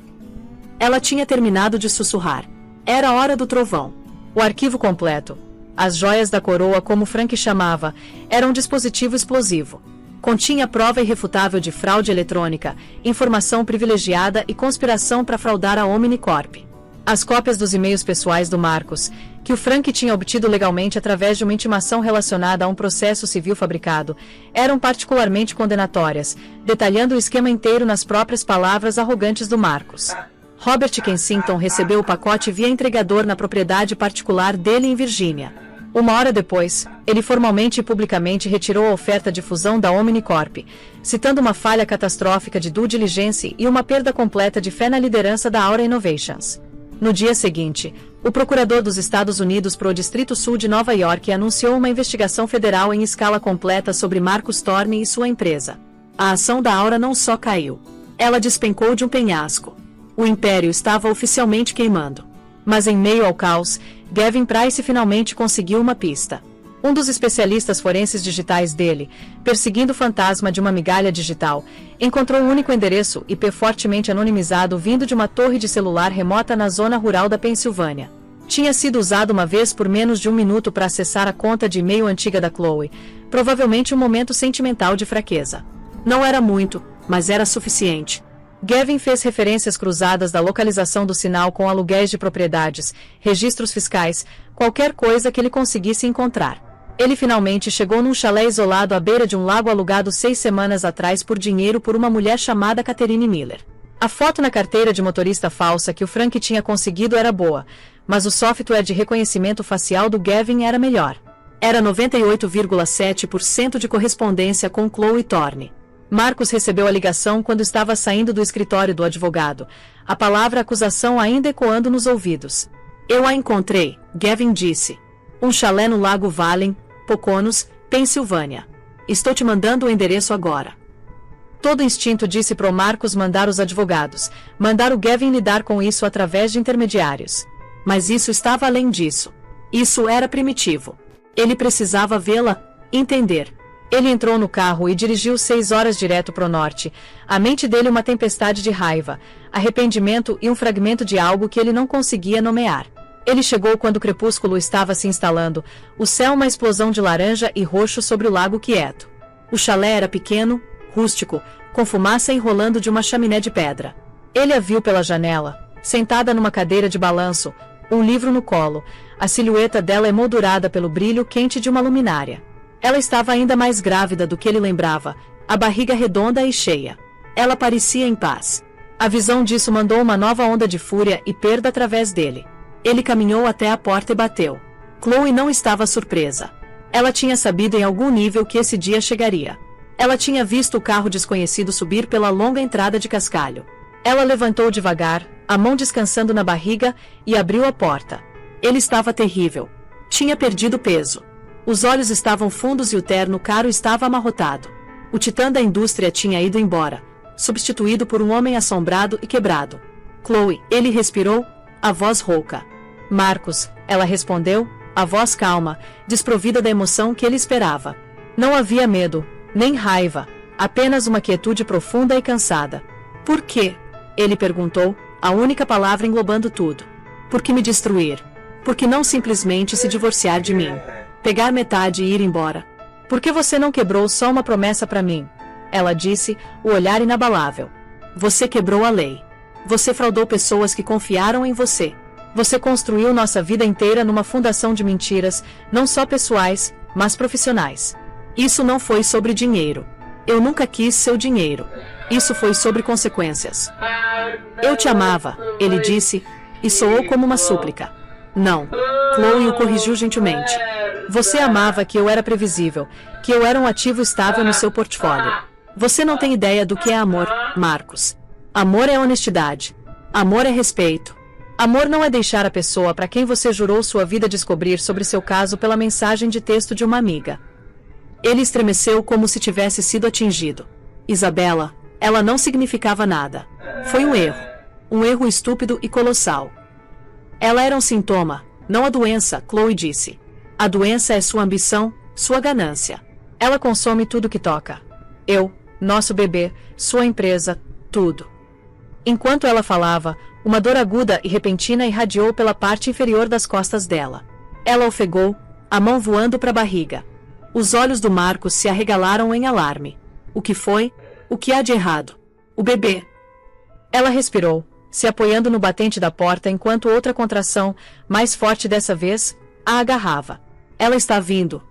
Ela tinha terminado de sussurrar. Era a hora do trovão. O arquivo completo. As joias da coroa, como Frank chamava, era um dispositivo explosivo. Continha prova irrefutável de fraude eletrônica, informação privilegiada e conspiração para fraudar a Omnicorp. As cópias dos e-mails pessoais do Marcus, que o Frank tinha obtido legalmente através de uma intimação relacionada a um processo civil fabricado, eram particularmente condenatórias, detalhando o esquema inteiro nas próprias palavras arrogantes do Marcus. Robert Kensington recebeu o pacote via entregador na propriedade particular dele em Virgínia. Uma hora depois, ele formalmente e publicamente retirou a oferta de fusão da Omnicorp, citando uma falha catastrófica de due diligence e uma perda completa de fé na liderança da Aura Innovations. No dia seguinte, o procurador dos Estados Unidos para o Distrito Sul de Nova York anunciou uma investigação federal em escala completa sobre Marcus Thorne e sua empresa. A ação da Aura não só caiu. Ela despencou de um penhasco. O império estava oficialmente queimando. Mas em meio ao caos, Gavin Price finalmente conseguiu uma pista. Um dos especialistas forenses digitais dele, perseguindo o fantasma de uma migalha digital, encontrou um único endereço IP fortemente anonimizado vindo de uma torre de celular remota na zona rural da Pensilvânia. Tinha sido usado uma vez por menos de um minuto para acessar a conta de e-mail antiga da Chloe, provavelmente um momento sentimental de fraqueza. Não era muito, mas era suficiente. Gavin fez referências cruzadas da localização do sinal com aluguéis de propriedades, registros fiscais, qualquer coisa que ele conseguisse encontrar. Ele finalmente chegou num chalé isolado à beira de um lago alugado 6 semanas atrás por dinheiro por uma mulher chamada Catherine Miller. A foto na carteira de motorista falsa que o Frank tinha conseguido era boa, mas o software de reconhecimento facial do Gavin era melhor. Era 98,7% de correspondência com Chloe Thorne. Marcus recebeu a ligação quando estava saindo do escritório do advogado, a palavra acusação ainda ecoando nos ouvidos. Eu a encontrei, Gavin disse. Um chalé no Lago Valen, Poconos, Pensilvânia. Estou te mandando o endereço agora. Todo instinto disse pro Marcus mandar os advogados, mandar o Gavin lidar com isso através de intermediários. Mas isso estava além disso. Isso era primitivo. Ele precisava vê-la, entender. Ele entrou no carro e dirigiu 6 horas direto para o norte. A mente dele uma tempestade de raiva, arrependimento e um fragmento de algo que ele não conseguia nomear. Ele chegou quando o crepúsculo estava se instalando, o céu uma explosão de laranja e roxo sobre o lago quieto. O chalé era pequeno, rústico, com fumaça enrolando de uma chaminé de pedra. Ele a viu pela janela, sentada numa cadeira de balanço, um livro no colo, a silhueta dela emoldurada pelo brilho quente de uma luminária. Ela estava ainda mais grávida do que ele lembrava, a barriga redonda e cheia. Ela parecia em paz. A visão disso mandou uma nova onda de fúria e perda através dele. Ele caminhou até a porta e bateu. Chloe não estava surpresa. Ela tinha sabido em algum nível que esse dia chegaria. Ela tinha visto o carro desconhecido subir pela longa entrada de cascalho. Ela levantou devagar, a mão descansando na barriga, e abriu a porta. Ele estava terrível. Tinha perdido peso. Os olhos estavam fundos e o terno caro estava amarrotado. O titã da indústria tinha ido embora, substituído por um homem assombrado e quebrado. Chloe, ele respirou, a voz rouca. Marcos, ela respondeu, a voz calma, desprovida da emoção que ele esperava. Não havia medo, nem raiva, apenas uma quietude profunda e cansada. Por quê? Ele perguntou, a única palavra englobando tudo. Por que me destruir? Por que não simplesmente se divorciar de mim? Pegar metade e ir embora? Por que você não quebrou só uma promessa para mim? Ela disse, o olhar inabalável. Você quebrou a lei. Você fraudou pessoas que confiaram em você. Você construiu nossa vida inteira numa fundação de mentiras, não só pessoais, mas profissionais. Isso não foi sobre dinheiro. Eu nunca quis seu dinheiro. Isso foi sobre consequências. Eu te amava, ele disse, e soou como uma súplica. Não. Chloe o corrigiu gentilmente. Você amava que eu era previsível, que eu era um ativo estável no seu portfólio. Você não tem ideia do que é amor, Marcos. Amor é honestidade. Amor é respeito. Amor não é deixar a pessoa para quem você jurou sua vida descobrir sobre seu caso pela mensagem de texto de uma amiga. Ele estremeceu como se tivesse sido atingido. Isabela, ela não significava nada. Foi um erro. Um erro estúpido e colossal. Ela era um sintoma, não a doença, Chloe disse. A doença é sua ambição, sua ganância. Ela consome tudo que toca. Eu, nosso bebê, sua empresa, tudo. Enquanto ela falava, uma dor aguda e repentina irradiou pela parte inferior das costas dela. Ela ofegou, a mão voando para a barriga. Os olhos do Marcos se arregalaram em alarme. O que foi? O que há de errado? O bebê. Ela respirou, se apoiando no batente da porta enquanto outra contração, mais forte dessa vez, a agarrava. Ela está vindo.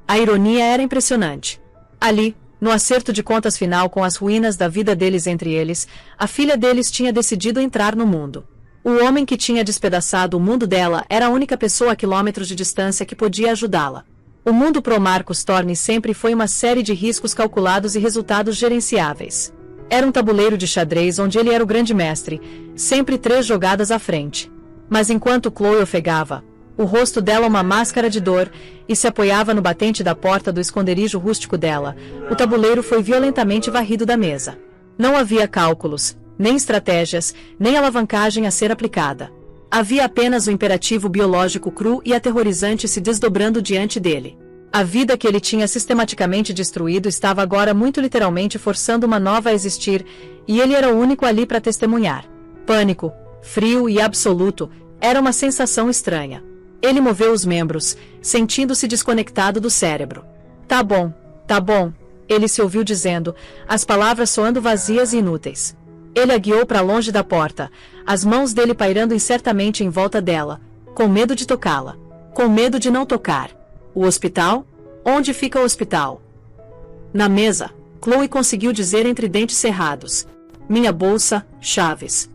A ironia era impressionante. Ali, no acerto de contas final com as ruínas da vida deles entre eles, a filha deles tinha decidido entrar no mundo. O homem que tinha despedaçado o mundo dela era a única pessoa a quilômetros de distância que podia ajudá-la. O mundo pro Marcos Thorne sempre foi uma série de riscos calculados e resultados gerenciáveis. Era um tabuleiro de xadrez onde ele era o grande mestre, sempre 3 jogadas à frente. Mas enquanto Chloe ofegava, o rosto dela uma máscara de dor, e se apoiava no batente da porta do esconderijo rústico dela, o tabuleiro foi violentamente varrido da mesa. Não havia cálculos, nem estratégias, nem alavancagem a ser aplicada. Havia apenas o imperativo biológico cru e aterrorizante se desdobrando diante dele. A vida que ele tinha sistematicamente destruído estava agora muito literalmente forçando uma nova a existir, e ele era o único ali para testemunhar. Pânico, frio e absoluto, era uma sensação estranha. Ele moveu os membros, sentindo-se desconectado do cérebro. Tá bom, ele se ouviu dizendo, as palavras soando vazias e inúteis. Ele a guiou para longe da porta, as mãos dele pairando incertamente em volta dela, com medo de tocá-la, com medo de não tocar. O hospital? Onde fica o hospital? Na mesa, Chloe conseguiu dizer entre dentes cerrados. Minha bolsa, chaves.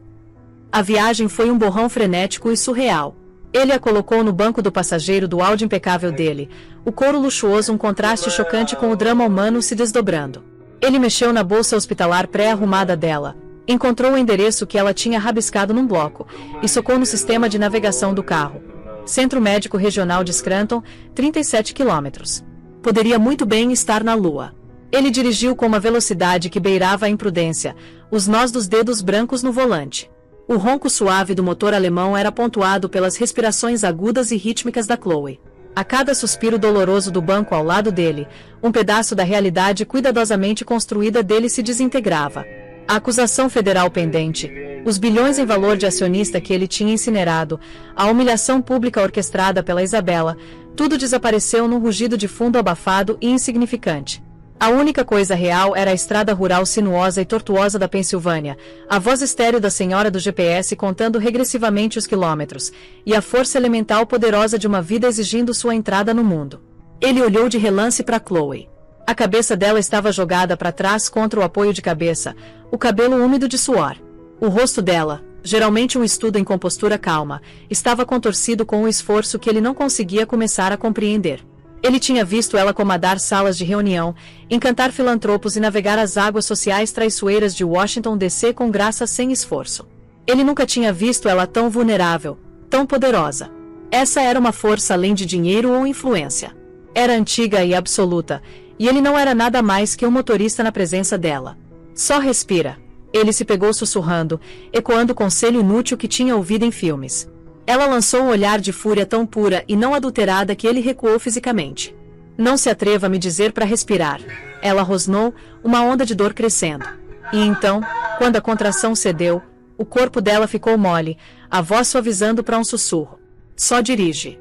A viagem foi um borrão frenético e surreal. Ele a colocou no banco do passageiro do Audi impecável dele, o couro luxuoso um contraste chocante com o drama humano se desdobrando. Ele mexeu na bolsa hospitalar pré-arrumada dela, encontrou o endereço que ela tinha rabiscado num bloco, e socou no sistema de navegação do carro. Centro Médico Regional de Scranton, 37 quilômetros. Poderia muito bem estar na Lua. Ele dirigiu com uma velocidade que beirava a imprudência, os nós dos dedos brancos no volante. O ronco suave do motor alemão era pontuado pelas respirações agudas e rítmicas da Chloe. A cada suspiro doloroso do banco ao lado dele, um pedaço da realidade cuidadosamente construída dele se desintegrava. A acusação federal pendente, os bilhões em valor de acionista que ele tinha incinerado, a humilhação pública orquestrada pela Isabela, tudo desapareceu num rugido de fundo abafado e insignificante. A única coisa real era a estrada rural sinuosa e tortuosa da Pensilvânia, a voz estéril da senhora do GPS contando regressivamente os quilômetros, e a força elemental poderosa de uma vida exigindo sua entrada no mundo. Ele olhou de relance para Chloe. A cabeça dela estava jogada para trás contra o apoio de cabeça, o cabelo úmido de suor. O rosto dela, geralmente um estudo em compostura calma, estava contorcido com um esforço que ele não conseguia começar a compreender. Ele tinha visto ela comandar salas de reunião, encantar filantropos e navegar as águas sociais traiçoeiras de Washington DC com graça sem esforço. Ele nunca tinha visto ela tão vulnerável, tão poderosa. Essa era uma força além de dinheiro ou influência. Era antiga e absoluta, e ele não era nada mais que um motorista na presença dela. Só respira. Ele se pegou sussurrando, ecoando o conselho inútil que tinha ouvido em filmes. Ela lançou um olhar de fúria tão pura e não adulterada que ele recuou fisicamente. Não se atreva a me dizer para respirar. Ela rosnou, uma onda de dor crescendo. E então, quando a contração cedeu, o corpo dela ficou mole, a voz suavizando para um sussurro. Só dirige.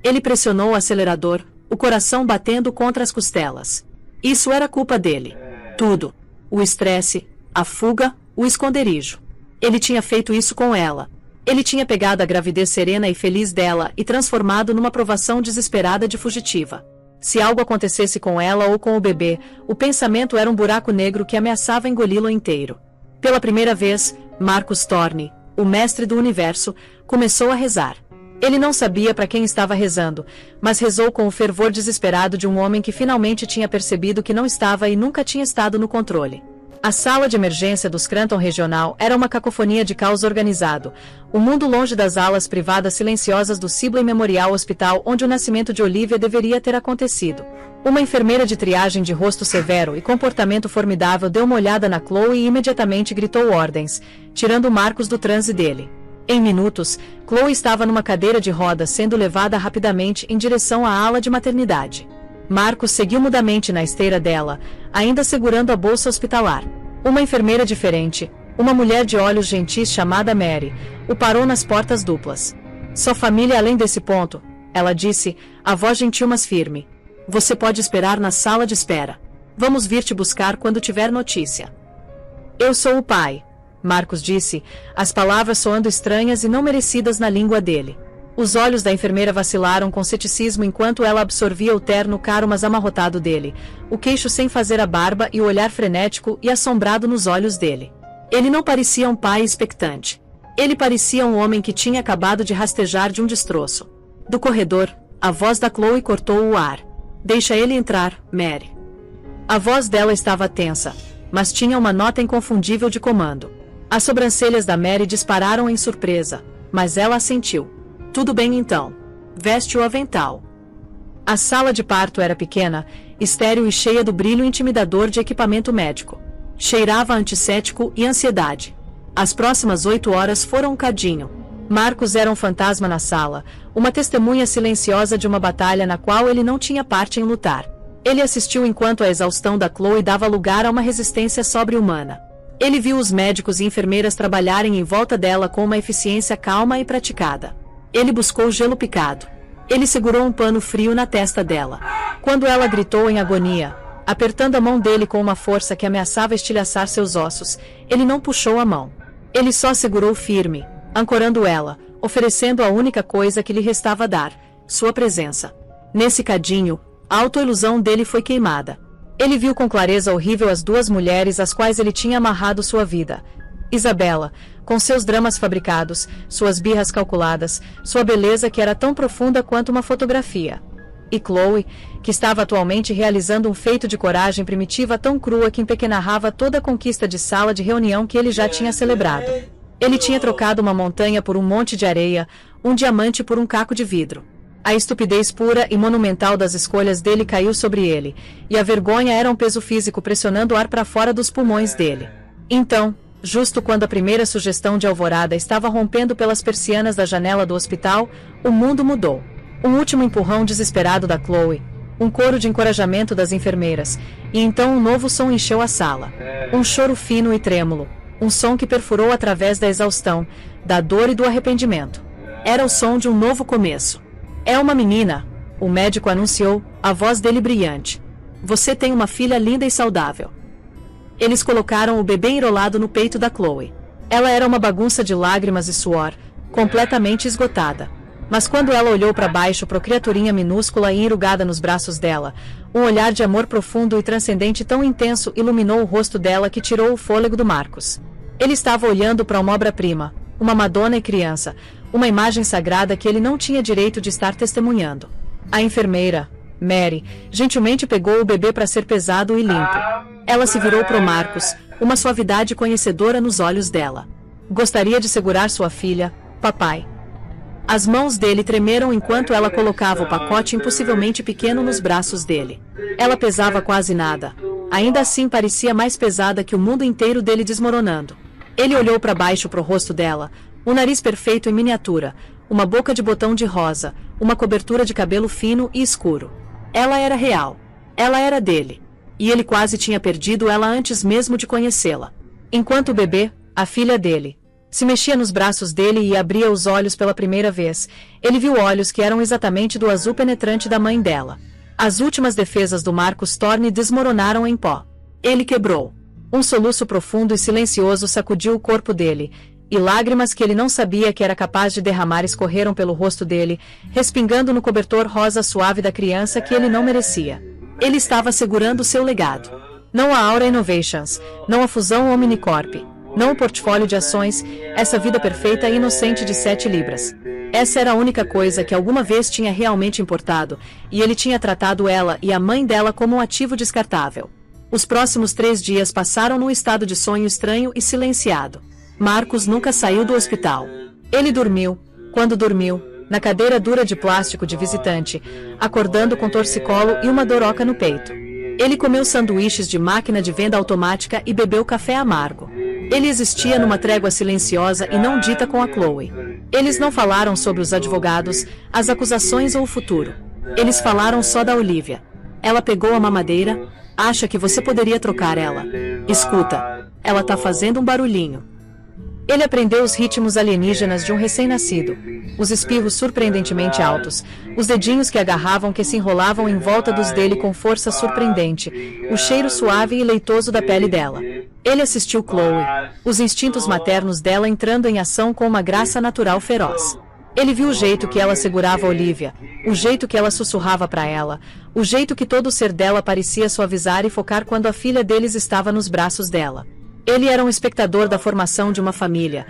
Ele pressionou o acelerador, o coração batendo contra as costelas. Isso era culpa dele. Tudo. O estresse, a fuga, o esconderijo. Ele tinha feito isso com ela. Ele tinha pegado a gravidez serena e feliz dela e transformado numa provação desesperada de fugitiva. Se algo acontecesse com ela ou com o bebê, o pensamento era um buraco negro que ameaçava engoli-lo inteiro. Pela primeira vez, Marcus Thorne, o mestre do universo, começou a rezar. Ele não sabia para quem estava rezando, mas rezou com o fervor desesperado de um homem que finalmente tinha percebido que não estava e nunca tinha estado no controle. A sala de emergência do Scranton Regional era uma cacofonia de caos organizado, o mundo longe das alas privadas silenciosas do Sibley Memorial Hospital onde o nascimento de Olivia deveria ter acontecido. Uma enfermeira de triagem de rosto severo e comportamento formidável deu uma olhada na Chloe e imediatamente gritou ordens, tirando Marcus do transe dele. Em minutos, Chloe estava numa cadeira de rodas sendo levada rapidamente em direção à ala de maternidade. Marcus seguiu mudamente na esteira dela, ainda segurando a bolsa hospitalar. Uma enfermeira diferente, uma mulher de olhos gentis chamada Mary, o parou nas portas duplas. Sua família além desse ponto, ela disse, a voz gentil mas firme. Você pode esperar na sala de espera. Vamos vir te buscar quando tiver notícia. Eu sou o pai, Marcus disse, as palavras soando estranhas e não merecidas na língua dele. Os olhos da enfermeira vacilaram com ceticismo enquanto ela absorvia o terno caro mas amarrotado dele, o queixo sem fazer a barba e o olhar frenético e assombrado nos olhos dele. Ele não parecia um pai expectante. Ele parecia um homem que tinha acabado de rastejar de um destroço. Do corredor, a voz da Chloe cortou o ar. Deixa ele entrar, Mary. A voz dela estava tensa, mas tinha uma nota inconfundível de comando. As sobrancelhas da Mary dispararam em surpresa, mas ela assentiu. Tudo bem então. Veste o avental. A sala de parto era pequena, estéril e cheia do brilho intimidador de equipamento médico. Cheirava a antisséptico e ansiedade. As próximas 8 horas foram um cadinho. Marcus era um fantasma na sala, uma testemunha silenciosa de uma batalha na qual ele não tinha parte em lutar. Ele assistiu enquanto a exaustão da Chloe dava lugar a uma resistência sobre-humana. Ele viu os médicos e enfermeiras trabalharem em volta dela com uma eficiência calma e praticada. Ele buscou gelo picado. Ele segurou um pano frio na testa dela. Quando ela gritou em agonia, apertando a mão dele com uma força que ameaçava estilhaçar seus ossos, ele não puxou a mão. Ele só segurou firme, ancorando ela, oferecendo a única coisa que lhe restava dar, sua presença. Nesse cadinho, a autoilusão dele foi queimada. Ele viu com clareza horrível as duas mulheres às quais ele tinha amarrado sua vida. Isabela, com seus dramas fabricados, suas birras calculadas, sua beleza que era tão profunda quanto uma fotografia. E Chloe, que estava atualmente realizando um feito de coragem primitiva tão crua que empequenarrava toda a conquista de sala de reunião que ele já tinha celebrado. Ele tinha trocado uma montanha por um monte de areia, um diamante por um caco de vidro. A estupidez pura e monumental das escolhas dele caiu sobre ele, e a vergonha era um peso físico pressionando o ar para fora dos pulmões dele. Então, justo quando a primeira sugestão de alvorada estava rompendo pelas persianas da janela do hospital, o mundo mudou. Um último empurrão desesperado da Chloe, um coro de encorajamento das enfermeiras, e então um novo som encheu a sala. Um choro fino e trêmulo, um som que perfurou através da exaustão, da dor e do arrependimento. Era o som de um novo começo. É uma menina, o médico anunciou, a voz dele brilhante. Você tem uma filha linda e saudável. Eles colocaram o bebê enrolado no peito da Chloe. Ela era uma bagunça de lágrimas e suor, completamente esgotada. Mas quando ela olhou para baixo para a criaturinha minúscula e enrugada nos braços dela, um olhar de amor profundo e transcendente tão intenso iluminou o rosto dela que tirou o fôlego do Marcus. Ele estava olhando para uma obra-prima, uma Madonna e criança, uma imagem sagrada que ele não tinha direito de estar testemunhando. A enfermeira, Mary, gentilmente pegou o bebê para ser pesado e limpo. Ela se virou para o Marcus, uma suavidade conhecedora nos olhos dela. Gostaria de segurar sua filha, papai. As mãos dele tremeram enquanto ela colocava o pacote impossivelmente pequeno nos braços dele. Ela pesava quase nada. Ainda assim parecia mais pesada que o mundo inteiro dele desmoronando. Ele olhou para baixo para o rosto dela, um nariz perfeito em miniatura, uma boca de botão de rosa, uma cobertura de cabelo fino e escuro. Ela era real. Ela era dele. E ele quase tinha perdido ela antes mesmo de conhecê-la. Enquanto o bebê, a filha dele, se mexia nos braços dele e abria os olhos pela primeira vez, ele viu olhos que eram exatamente do azul penetrante da mãe dela. As últimas defesas do Marcus Thorne desmoronaram em pó. Ele quebrou. Um soluço profundo e silencioso sacudiu o corpo dele, e lágrimas que ele não sabia que era capaz de derramar escorreram pelo rosto dele, respingando no cobertor rosa suave da criança que ele não merecia. Ele estava segurando seu legado. Não a Aura Innovations, não a fusão Omnicorp, não o portfólio de ações, essa vida perfeita e inocente de 7 libras. Essa era a única coisa que alguma vez tinha realmente importado, e ele tinha tratado ela e a mãe dela como um ativo descartável. Os próximos 3 dias passaram num estado de sonho estranho e silenciado. Marcus nunca saiu do hospital. Ele dormiu, quando dormiu, na cadeira dura de plástico de visitante, acordando com torcicolo e uma doroca no peito. Ele comeu sanduíches de máquina de venda automática e bebeu café amargo. Ele existia numa trégua silenciosa e não dita com a Chloe. Eles não falaram sobre os advogados, as acusações ou o futuro. Eles falaram só da Olivia. Ela pegou a mamadeira. Acha que você poderia trocar ela. Escuta, ela tá fazendo um barulhinho. Ele aprendeu os ritmos alienígenas de um recém-nascido. Os espirros surpreendentemente altos, os dedinhos que agarravam que se enrolavam em volta dos dele com força surpreendente, o cheiro suave e leitoso da pele dela. Ele assistiu Chloe, os instintos maternos dela entrando em ação com uma graça natural feroz. Ele viu o jeito que ela segurava Olivia, o jeito que ela sussurrava para ela, o jeito que todo o ser dela parecia suavizar e focar quando a filha deles estava nos braços dela. Ele era um espectador da formação de uma família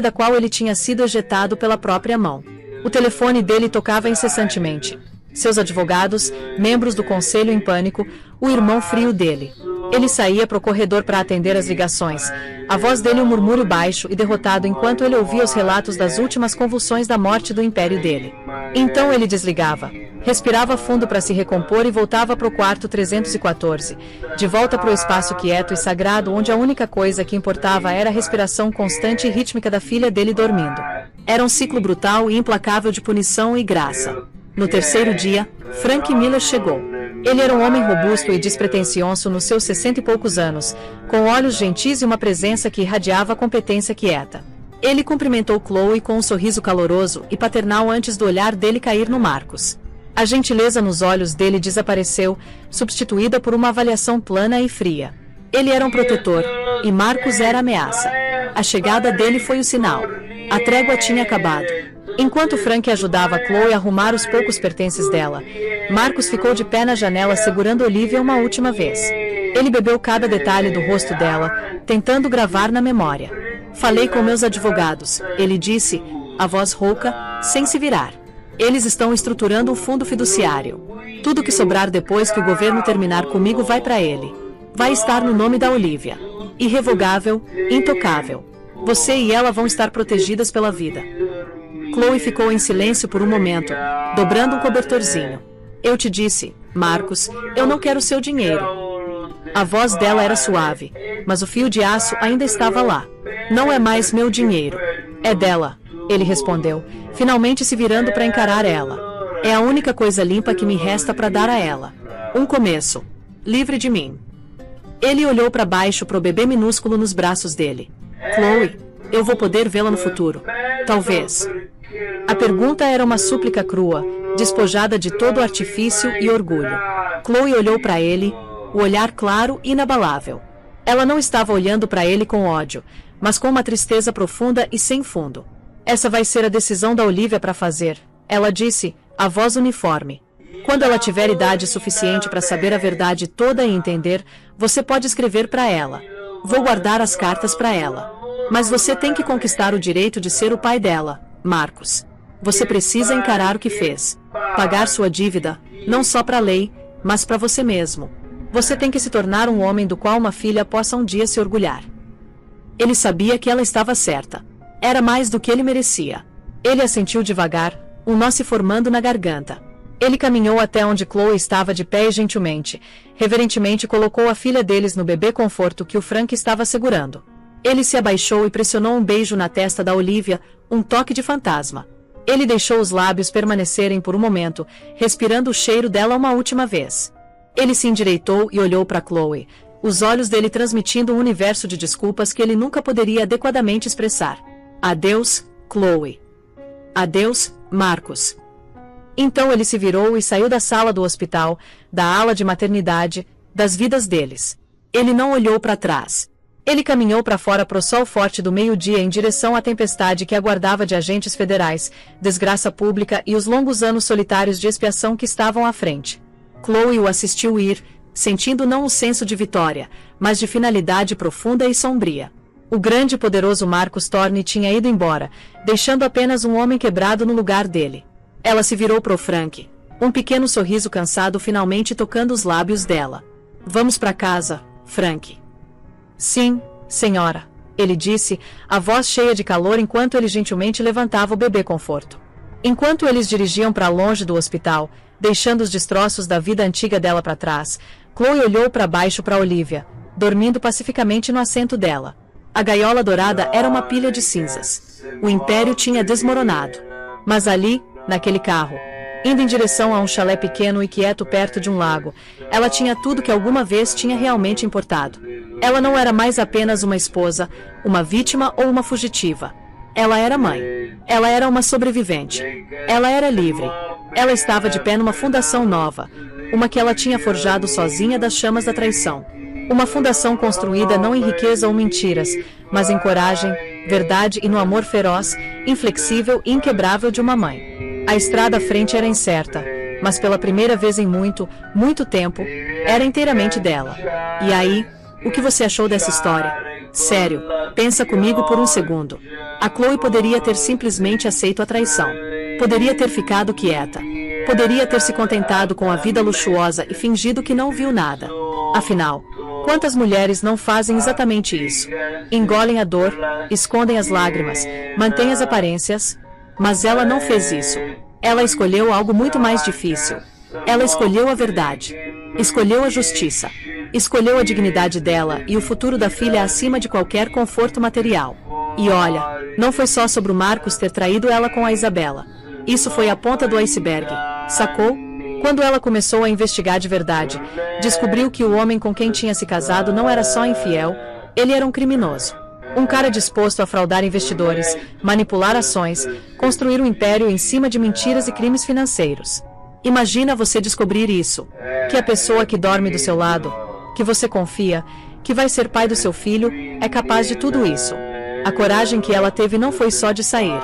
da qual ele tinha sido ejetado pela própria mão. O telefone dele tocava incessantemente. Seus advogados, membros do conselho em pânico, o irmão frio dele. Ele saía para o corredor para atender as ligações. A voz dele um murmúrio baixo e derrotado enquanto ele ouvia os relatos das últimas convulsões da morte do império dele. Então ele desligava. Respirava fundo para se recompor e voltava para o quarto 314, de volta para o espaço quieto e sagrado onde a única coisa que importava era a respiração constante e rítmica da filha dele dormindo. Era um ciclo brutal e implacável de punição e graça. No terceiro dia, Frank Miller chegou. Ele era um homem robusto e despretensioso nos seus 60 e poucos anos, com olhos gentis e uma presença que irradiava competência quieta. Ele cumprimentou Chloe com um sorriso caloroso e paternal antes do olhar dele cair no Marcus. A gentileza nos olhos dele desapareceu, substituída por uma avaliação plana e fria. Ele era um protetor, e Marcus era a ameaça. A chegada dele foi o sinal. A trégua tinha acabado. Enquanto Frank ajudava Chloe a arrumar os poucos pertences dela, Marcus ficou de pé na janela segurando Olivia uma última vez. Ele bebeu cada detalhe do rosto dela, tentando gravar na memória. Falei com meus advogados, ele disse, a voz rouca, sem se virar. Eles estão estruturando um fundo fiduciário. Tudo que sobrar depois que o governo terminar comigo vai para ele. Vai estar no nome da Olivia. Irrevogável, intocável. Você e ela vão estar protegidas pela vida. Chloe ficou em silêncio por um momento, dobrando um cobertorzinho. Eu te disse, Marcus, eu não quero seu dinheiro. A voz dela era suave, mas o fio de aço ainda estava lá. Não é mais meu dinheiro. É dela, ele respondeu, finalmente se virando para encarar ela. É a única coisa limpa que me resta para dar a ela. Um começo. Livre de mim. Ele olhou para baixo para o bebê minúsculo nos braços dele. Chloe, eu vou poder vê-la no futuro. Talvez. A pergunta era uma súplica crua, despojada de todo artifício e orgulho. Chloe olhou para ele, o olhar claro e inabalável. Ela não estava olhando para ele com ódio, mas com uma tristeza profunda e sem fundo. Essa vai ser a decisão da Olivia para fazer, ela disse, a voz uniforme. Quando ela tiver idade suficiente para saber a verdade toda e entender, você pode escrever para ela. Vou guardar as cartas para ela. Mas você tem que conquistar o direito de ser o pai dela, Marcos. Você precisa encarar o que fez. Pagar sua dívida, não só para a lei, mas para você mesmo. Você tem que se tornar um homem do qual uma filha possa um dia se orgulhar. Ele sabia que ela estava certa. Era mais do que ele merecia. Ele assentiu devagar, um nó se formando na garganta. Ele caminhou até onde Chloe estava de pé e gentilmente, reverentemente colocou a filha deles no bebê conforto que o Frank estava segurando. Ele se abaixou e pressionou um beijo na testa da Olivia, um toque de fantasma. Ele deixou os lábios permanecerem por um momento, respirando o cheiro dela uma última vez. Ele se endireitou e olhou para Chloe, os olhos dele transmitindo um universo de desculpas que ele nunca poderia adequadamente expressar. Adeus, Chloe. Adeus, Marcos. Então ele se virou e saiu da sala do hospital, da ala de maternidade, das vidas deles. Ele não olhou para trás. Ele caminhou para fora pro sol forte do meio-dia em direção à tempestade que aguardava de agentes federais, desgraça pública e os longos anos solitários de expiação que estavam à frente. Chloe o assistiu ir, sentindo não o senso de vitória, mas de finalidade profunda e sombria. O grande e poderoso Marcus Thorne tinha ido embora, deixando apenas um homem quebrado no lugar dele. Ela se virou pro Frank, um pequeno sorriso cansado finalmente tocando os lábios dela. Vamos para casa, Frank. Sim, senhora, ele disse, a voz cheia de calor enquanto ele gentilmente levantava o bebê conforto. Enquanto eles dirigiam para longe do hospital, deixando os destroços da vida antiga dela para trás, Chloe olhou para baixo para Olivia, dormindo pacificamente no assento dela. A gaiola dourada era uma pilha de cinzas. O império tinha desmoronado. Mas ali, naquele carro, indo em direção a um chalé pequeno e quieto perto de um lago, ela tinha tudo que alguma vez tinha realmente importado. Ela não era mais apenas uma esposa, uma vítima ou uma fugitiva. Ela era mãe. Ela era uma sobrevivente. Ela era livre. Ela estava de pé numa fundação nova, uma que ela tinha forjado sozinha das chamas da traição. Uma fundação construída não em riqueza ou mentiras, mas em coragem, verdade e no amor feroz, inflexível e inquebrável de uma mãe. A estrada à frente era incerta, mas pela primeira vez em muito, muito tempo, era inteiramente dela. E aí, o que você achou dessa história? Sério, pensa comigo por um segundo. A Chloe poderia ter simplesmente aceito a traição. Poderia ter ficado quieta. Poderia ter se contentado com a vida luxuosa e fingido que não viu nada. Afinal, quantas mulheres não fazem exatamente isso? Engolem a dor, escondem as lágrimas, mantêm as aparências, mas ela não fez isso. Ela escolheu algo muito mais difícil. Ela escolheu a verdade. Escolheu a justiça. Escolheu a dignidade dela e o futuro da filha acima de qualquer conforto material. E olha, não foi só sobre o Marcos ter traído ela com a Isabela. Isso foi a ponta do iceberg, sacou? Quando ela começou a investigar de verdade, descobriu que o homem com quem tinha se casado não era só infiel, ele era um criminoso. Um cara disposto a fraudar investidores, manipular ações, construir um império em cima de mentiras e crimes financeiros. Imagina você descobrir isso, que a pessoa que dorme do seu lado, que você confia, que vai ser pai do seu filho, é capaz de tudo isso. A coragem que ela teve não foi só de sair,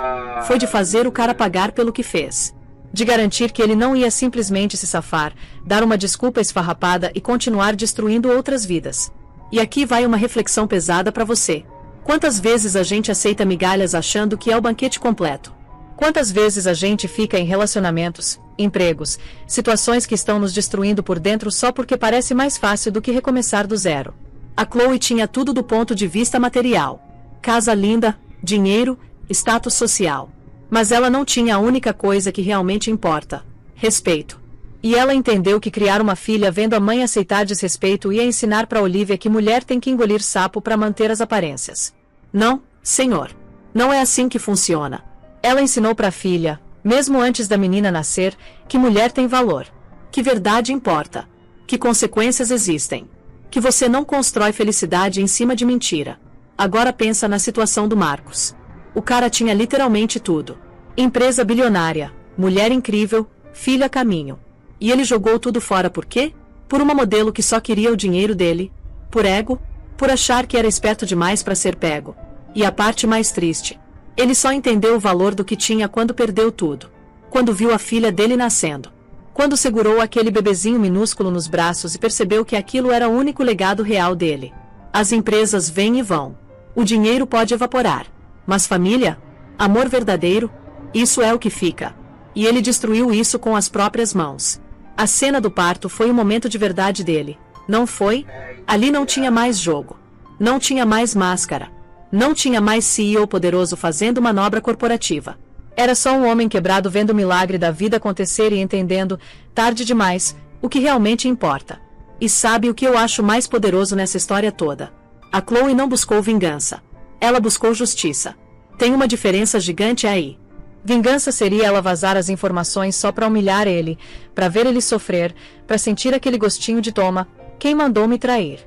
foi de fazer o cara pagar pelo que fez. De garantir que ele não ia simplesmente se safar, dar uma desculpa esfarrapada e continuar destruindo outras vidas. E aqui vai uma reflexão pesada para você. Quantas vezes a gente aceita migalhas achando que é o banquete completo? Quantas vezes a gente fica em relacionamentos, empregos, situações que estão nos destruindo por dentro só porque parece mais fácil do que recomeçar do zero? A Chloe tinha tudo do ponto de vista material. Casa linda, dinheiro, status social. Mas ela não tinha a única coisa que realmente importa: respeito. E ela entendeu que criar uma filha vendo a mãe aceitar desrespeito ia ensinar para Olivia que mulher tem que engolir sapo para manter as aparências. Não, senhor. Não é assim que funciona. Ela ensinou para a filha, Mesmo antes da menina nascer, que mulher tem valor. Que verdade importa. Que consequências existem. Que você não constrói felicidade em cima de mentira. Agora pensa na situação do Marcos. O cara tinha literalmente tudo. Empresa bilionária, mulher incrível, filho a caminho. E ele jogou tudo fora por quê? Por uma modelo que só queria o dinheiro dele? Por ego? Por achar que era esperto demais para ser pego? E a parte mais triste. Ele só entendeu o valor do que tinha quando perdeu tudo. Quando viu a filha dele nascendo. Quando segurou aquele bebezinho minúsculo nos braços e percebeu que aquilo era o único legado real dele. As empresas vêm e vão. O dinheiro pode evaporar. Mas família? Amor verdadeiro? Isso é o que fica. E ele destruiu isso com as próprias mãos. A cena do parto foi o momento de verdade dele. Não foi? Ali não tinha mais jogo. Não tinha mais máscara. Não tinha mais CEO poderoso fazendo manobra corporativa. Era só um homem quebrado vendo o milagre da vida acontecer e entendendo, tarde demais, o que realmente importa. E sabe o que eu acho mais poderoso nessa história toda? A Chloe não buscou vingança. Ela buscou justiça. Tem uma diferença gigante aí. Vingança seria ela vazar as informações só para humilhar ele, para ver ele sofrer, para sentir aquele gostinho de toma, quem mandou me trair.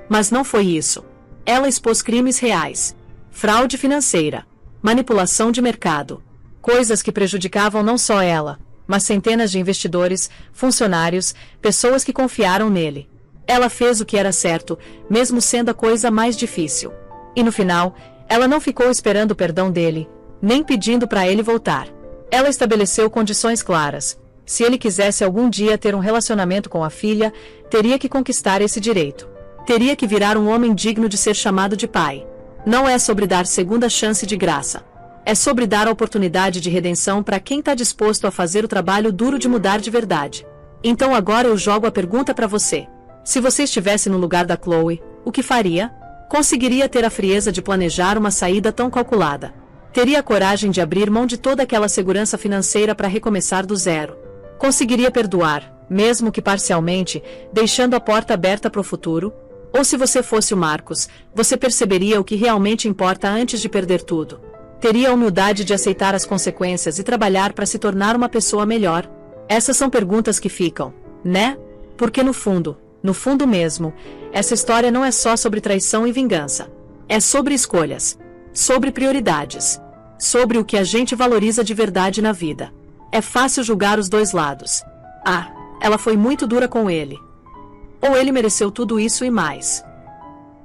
Mas não foi isso. Ela expôs crimes reais. Fraude financeira. Manipulação de mercado. Coisas que prejudicavam não só ela, mas centenas de investidores, funcionários, pessoas que confiaram nele. Ela fez o que era certo, mesmo sendo a coisa mais difícil. E no final, ela não ficou esperando o perdão dele, nem pedindo para ele voltar. Ela estabeleceu condições claras. Se ele quisesse algum dia ter um relacionamento com a filha, teria que conquistar esse direito. Teria que virar um homem digno de ser chamado de pai. Não é sobre dar segunda chance de graça. É sobre dar a oportunidade de redenção para quem está disposto a fazer o trabalho duro de mudar de verdade. Então agora eu jogo a pergunta para você. Se você estivesse no lugar da Chloe, o que faria? Conseguiria ter a frieza de planejar uma saída tão calculada? Teria a coragem de abrir mão de toda aquela segurança financeira para recomeçar do zero? Conseguiria perdoar, mesmo que parcialmente, deixando a porta aberta para o futuro? Ou se você fosse o Marcos, você perceberia o que realmente importa antes de perder tudo? Teria a humildade de aceitar as consequências e trabalhar para se tornar uma pessoa melhor? Essas são perguntas que ficam, né? Porque no fundo mesmo, essa história não é só sobre traição e vingança. É sobre escolhas, sobre prioridades, sobre o que a gente valoriza de verdade na vida. É fácil julgar os dois lados. Ah, ela foi muito dura com ele. Ou ele mereceu tudo isso e mais.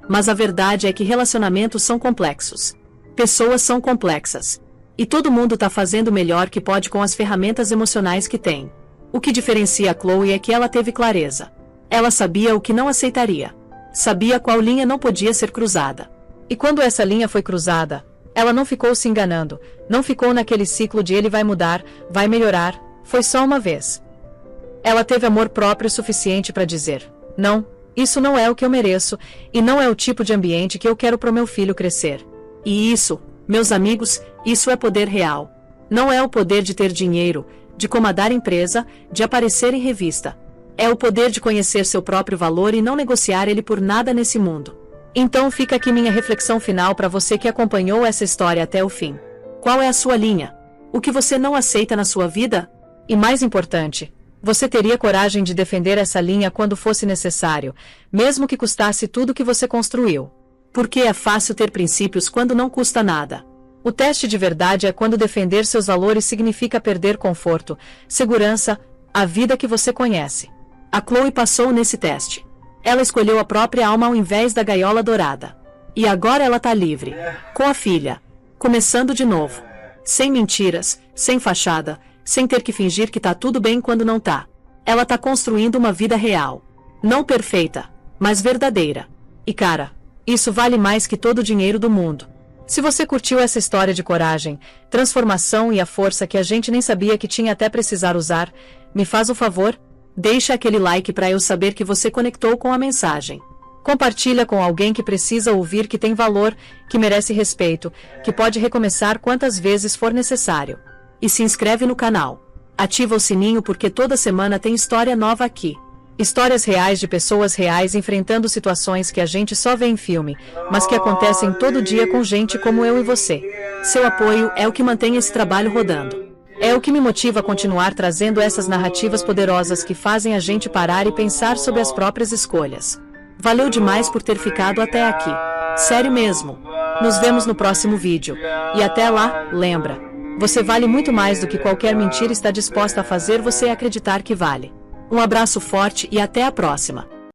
Mas a verdade é que relacionamentos são complexos. Pessoas são complexas. E todo mundo tá fazendo o melhor que pode com as ferramentas emocionais que tem. O que diferencia a Chloe é que ela teve clareza. Ela sabia o que não aceitaria. Sabia qual linha não podia ser cruzada. E quando essa linha foi cruzada, ela não ficou se enganando, não ficou naquele ciclo de ele vai mudar, vai melhorar, foi só uma vez. Ela teve amor próprio suficiente para dizer: não, isso não é o que eu mereço, e não é o tipo de ambiente que eu quero para o meu filho crescer. E isso, meus amigos, isso é poder real. Não é o poder de ter dinheiro, de comandar empresa, de aparecer em revista. É o poder de conhecer seu próprio valor e não negociar ele por nada nesse mundo. Então fica aqui minha reflexão final para você que acompanhou essa história até o fim. Qual é a sua linha? O que você não aceita na sua vida? E mais importante, você teria coragem de defender essa linha quando fosse necessário, mesmo que custasse tudo que você construiu. Porque é fácil ter princípios quando não custa nada. O teste de verdade é quando defender seus valores significa perder conforto, segurança, a vida que você conhece. A Chloe passou nesse teste. Ela escolheu a própria alma ao invés da gaiola dourada. E agora ela tá livre. Com a filha. Começando de novo. Sem mentiras, sem fachada, sem ter que fingir que tá tudo bem quando não tá. Ela tá construindo uma vida real. Não perfeita, mas verdadeira. E cara, isso vale mais que todo o dinheiro do mundo. Se você curtiu essa história de coragem, transformação e a força que a gente nem sabia que tinha até precisar usar, me faz o favor, deixa aquele like para eu saber que você conectou com a mensagem. Compartilha com alguém que precisa ouvir, que tem valor, que merece respeito, que pode recomeçar quantas vezes for necessário. E se inscreve no canal. Ativa o sininho porque toda semana tem história nova aqui. Histórias reais de pessoas reais enfrentando situações que a gente só vê em filme, mas que acontecem todo dia com gente como eu e você. Seu apoio é o que mantém esse trabalho rodando. É o que me motiva a continuar trazendo essas narrativas poderosas que fazem a gente parar e pensar sobre as próprias escolhas. Valeu demais por ter ficado até aqui. Sério mesmo. Nos vemos no próximo vídeo. E até lá, lembra, você vale muito mais do que qualquer mentira está disposta a fazer você acreditar que vale. Um abraço forte e até a próxima.